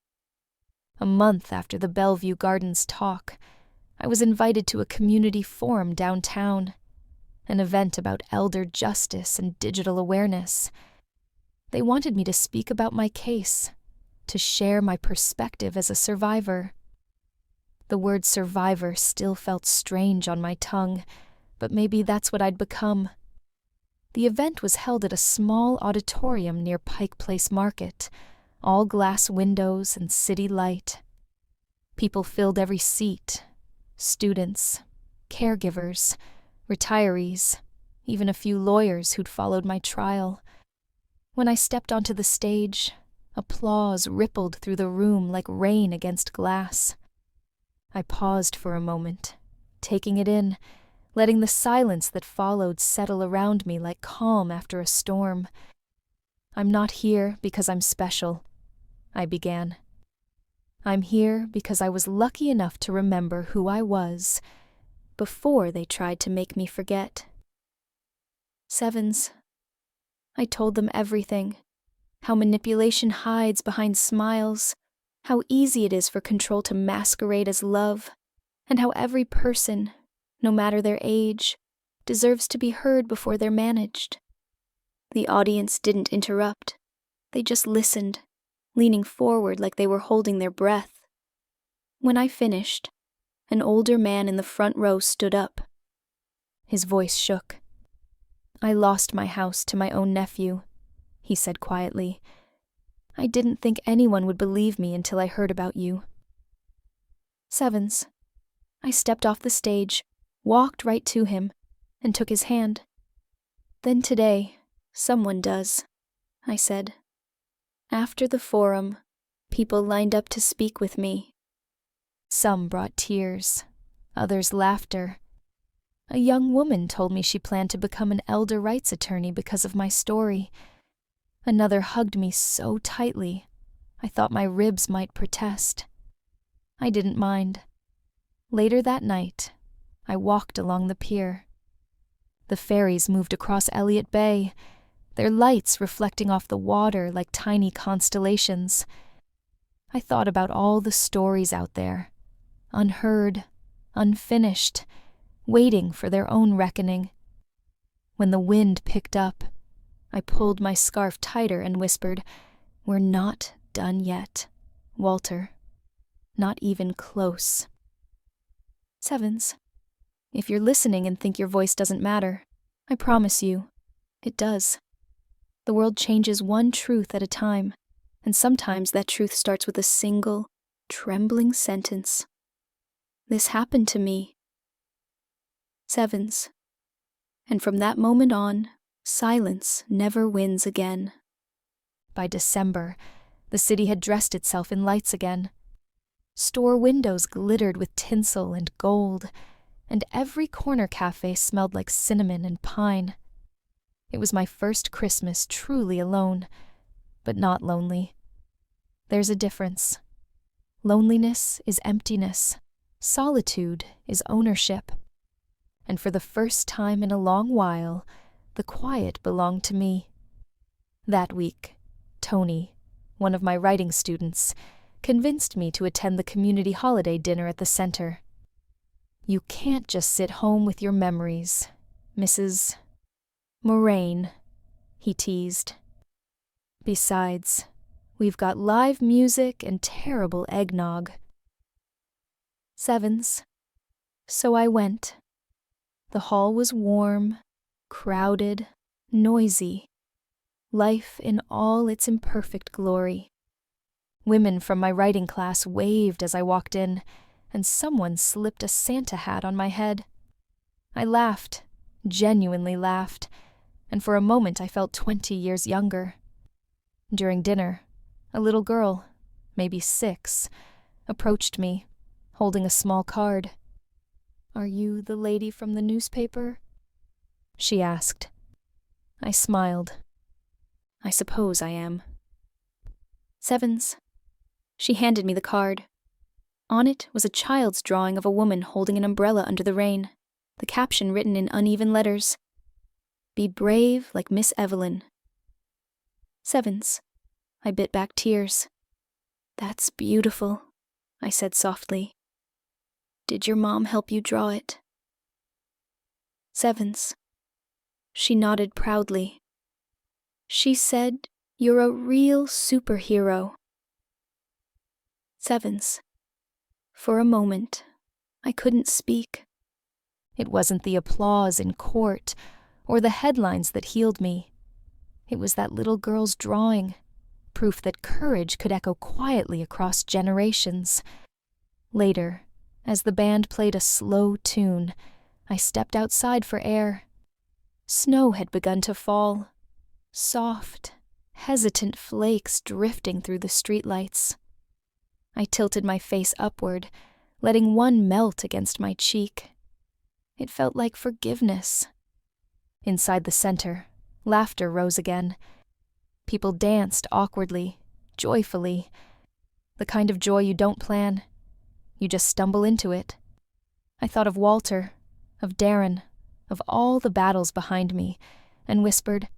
A month after the Bellevue Gardens talk, I was invited to a community forum downtown, an event about elder justice and digital awareness. They wanted me to speak about my case, to share my perspective as a survivor. The word survivor still felt strange on my tongue, but maybe that's what I'd become. The event was held at a small auditorium near Pike Place Market, all glass windows and city light. People filled every seat. Students, caregivers, retirees, even a few lawyers who'd followed my trial. When I stepped onto the stage, applause rippled through the room like rain against glass. I paused for a moment, taking it in, letting the silence that followed settle around me like calm after a storm. "I'm not here because I'm special," I began. "I'm here because I was lucky enough to remember who I was before they tried to make me forget." Sevens. I told them everything. How manipulation hides behind smiles, how easy it is for control to masquerade as love, and how every person, no matter their age, deserves to be heard before they're managed. The audience didn't interrupt. They just listened, leaning forward like they were holding their breath. When I finished, an older man in the front row stood up. His voice shook. "I lost my house to my own nephew," he said quietly. "I didn't think anyone would believe me until I heard about you." Sevens. I stepped off the stage, walked right to him, and took his hand. "Then today, someone does," I said. After the forum, people lined up to speak with me. Some brought tears, others laughter. A young woman told me she planned to become an elder rights attorney because of my story. Another hugged me so tightly, I thought my ribs might protest. I didn't mind. Later that night, I walked along the pier. The ferries moved across Elliott Bay, their lights reflecting off the water like tiny constellations. I thought about all the stories out there, unheard, unfinished, waiting for their own reckoning. When the wind picked up, I pulled my scarf tighter and whispered, "We're not done yet, Walter. Not even close." Sevens, if you're listening and think your voice doesn't matter, I promise you, it does. The world changes one truth at a time, and sometimes that truth starts with a single, trembling sentence. This happened to me. Sevens. And from that moment on, silence never wins again. By December, the city had dressed itself in lights again. Store windows glittered with tinsel and gold, and every corner cafe smelled like cinnamon and pine. It was my first Christmas truly alone, but not lonely. There's a difference. Loneliness is emptiness. Solitude is ownership. And for the first time in a long while, the quiet belonged to me. That week, Tony, one of my writing students, convinced me to attend the community holiday dinner at the center. "You can't just sit home with your memories, Mrs. Moraine," he teased. "Besides, we've got live music and terrible eggnog." Sevens. So I went. The hall was warm, crowded, noisy. Life in all its imperfect glory. Women from my writing class waved as I walked in, and someone slipped a Santa hat on my head. I laughed, genuinely laughed, and for a moment I felt 20 years younger. During dinner, a little girl, maybe 6, approached me, holding a small card. "Are you the lady from the newspaper?" she asked. I smiled. I suppose I am. Sevens. She handed me the card. On it was a child's drawing of a woman holding an umbrella under the rain, the caption written in uneven letters, "Be brave like Miss Evelyn." Sevens. I bit back tears. "That's beautiful," I said softly. "Did your mom help you draw it?" Sevens. She nodded proudly. "She said, you're a real superhero." Sevens. For a moment, I couldn't speak. It wasn't the applause in court or the headlines that healed me. It was that little girl's drawing, proof that courage could echo quietly across generations. Later, as the band played a slow tune, I stepped outside for air. Snow had begun to fall, soft, hesitant flakes drifting through the streetlights. I tilted my face upward, letting one melt against my cheek. It felt like forgiveness. Inside the center, laughter rose again. People danced awkwardly, joyfully. The kind of joy you don't plan. You just stumble into it. I thought of Walter, of Darren, of all the battles behind me, and whispered,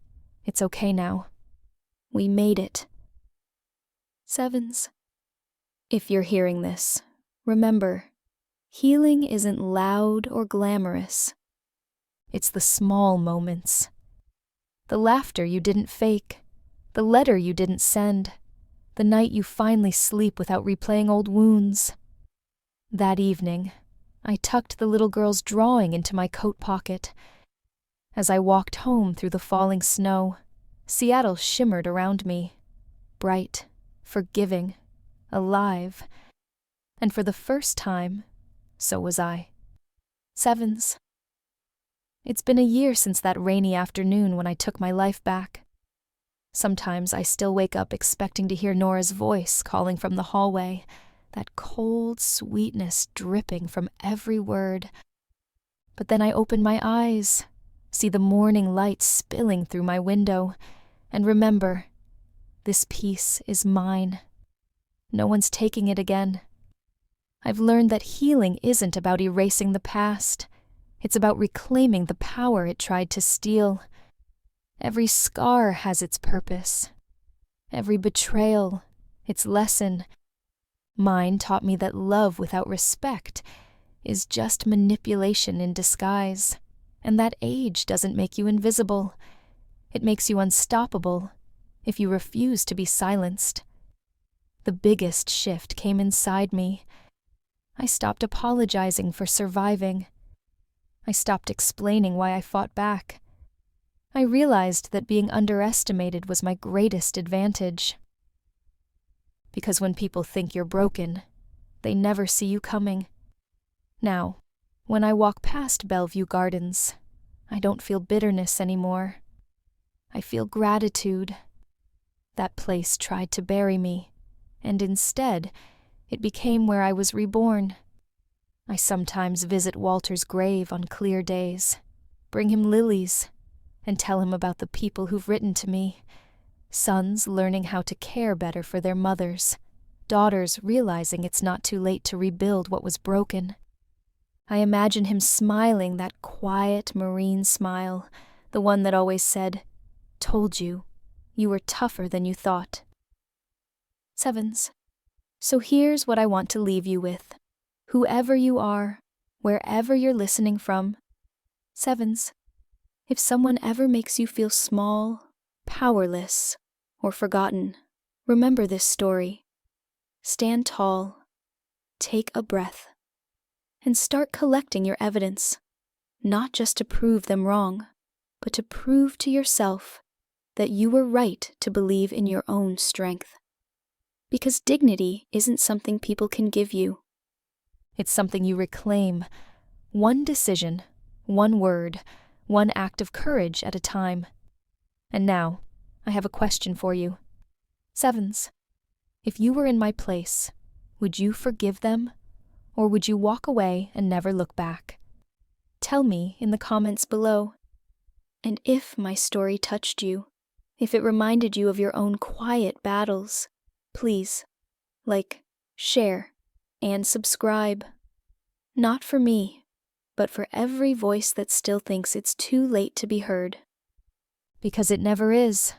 "It's okay now. We made it." Sevens. If you're hearing this, remember, healing isn't loud or glamorous. It's the small moments. The laughter you didn't fake, the letter you didn't send, the night you finally sleep without replaying old wounds. That evening, I tucked the little girl's drawing into my coat pocket. As I walked home through the falling snow, Seattle shimmered around me, bright, forgiving, alive. And for the first time, so was I. Sevens. It's been a year since that rainy afternoon when I took my life back. Sometimes I still wake up expecting to hear Nora's voice calling from the hallway, that cold sweetness dripping from every word. But then I open my eyes, see the morning light spilling through my window, and remember, this peace is mine. No one's taking it again. I've learned that healing isn't about erasing the past. It's about reclaiming the power it tried to steal. Every scar has its purpose. Every betrayal, its lesson. Mine taught me that love without respect is just manipulation in disguise, and that age doesn't make you invisible. It makes you unstoppable if you refuse to be silenced. The biggest shift came inside me. I stopped apologizing for surviving. I stopped explaining why I fought back. I realized that being underestimated was my greatest advantage. Because when people think you're broken, they never see you coming. Now, when I walk past Bellevue Gardens, I don't feel bitterness anymore. I feel gratitude. That place tried to bury me, and instead, it became where I was reborn. I sometimes visit Walter's grave on clear days, bring him lilies, and tell him about the people who've written to me. Sons learning how to care better for their mothers, daughters realizing it's not too late to rebuild what was broken. I imagine him smiling that quiet marine smile, the one that always said, "Told you, you were tougher than you thought." Sevens. So here's what I want to leave you with. Whoever you are, wherever you're listening from. Sevens. If someone ever makes you feel small, powerless, or forgotten, remember this story. Stand tall, take a breath, and start collecting your evidence, not just to prove them wrong, but to prove to yourself that you were right to believe in your own strength. Because dignity isn't something people can give you. It's something you reclaim, one decision, one word, one act of courage at a time. And now, I have a question for you. Sevens. If you were in my place, would you forgive them, or would you walk away and never look back? Tell me in the comments below. And if my story touched you, if it reminded you of your own quiet battles, please, like, share, and subscribe. Not for me, but for every voice that still thinks it's too late to be heard. Because it never is.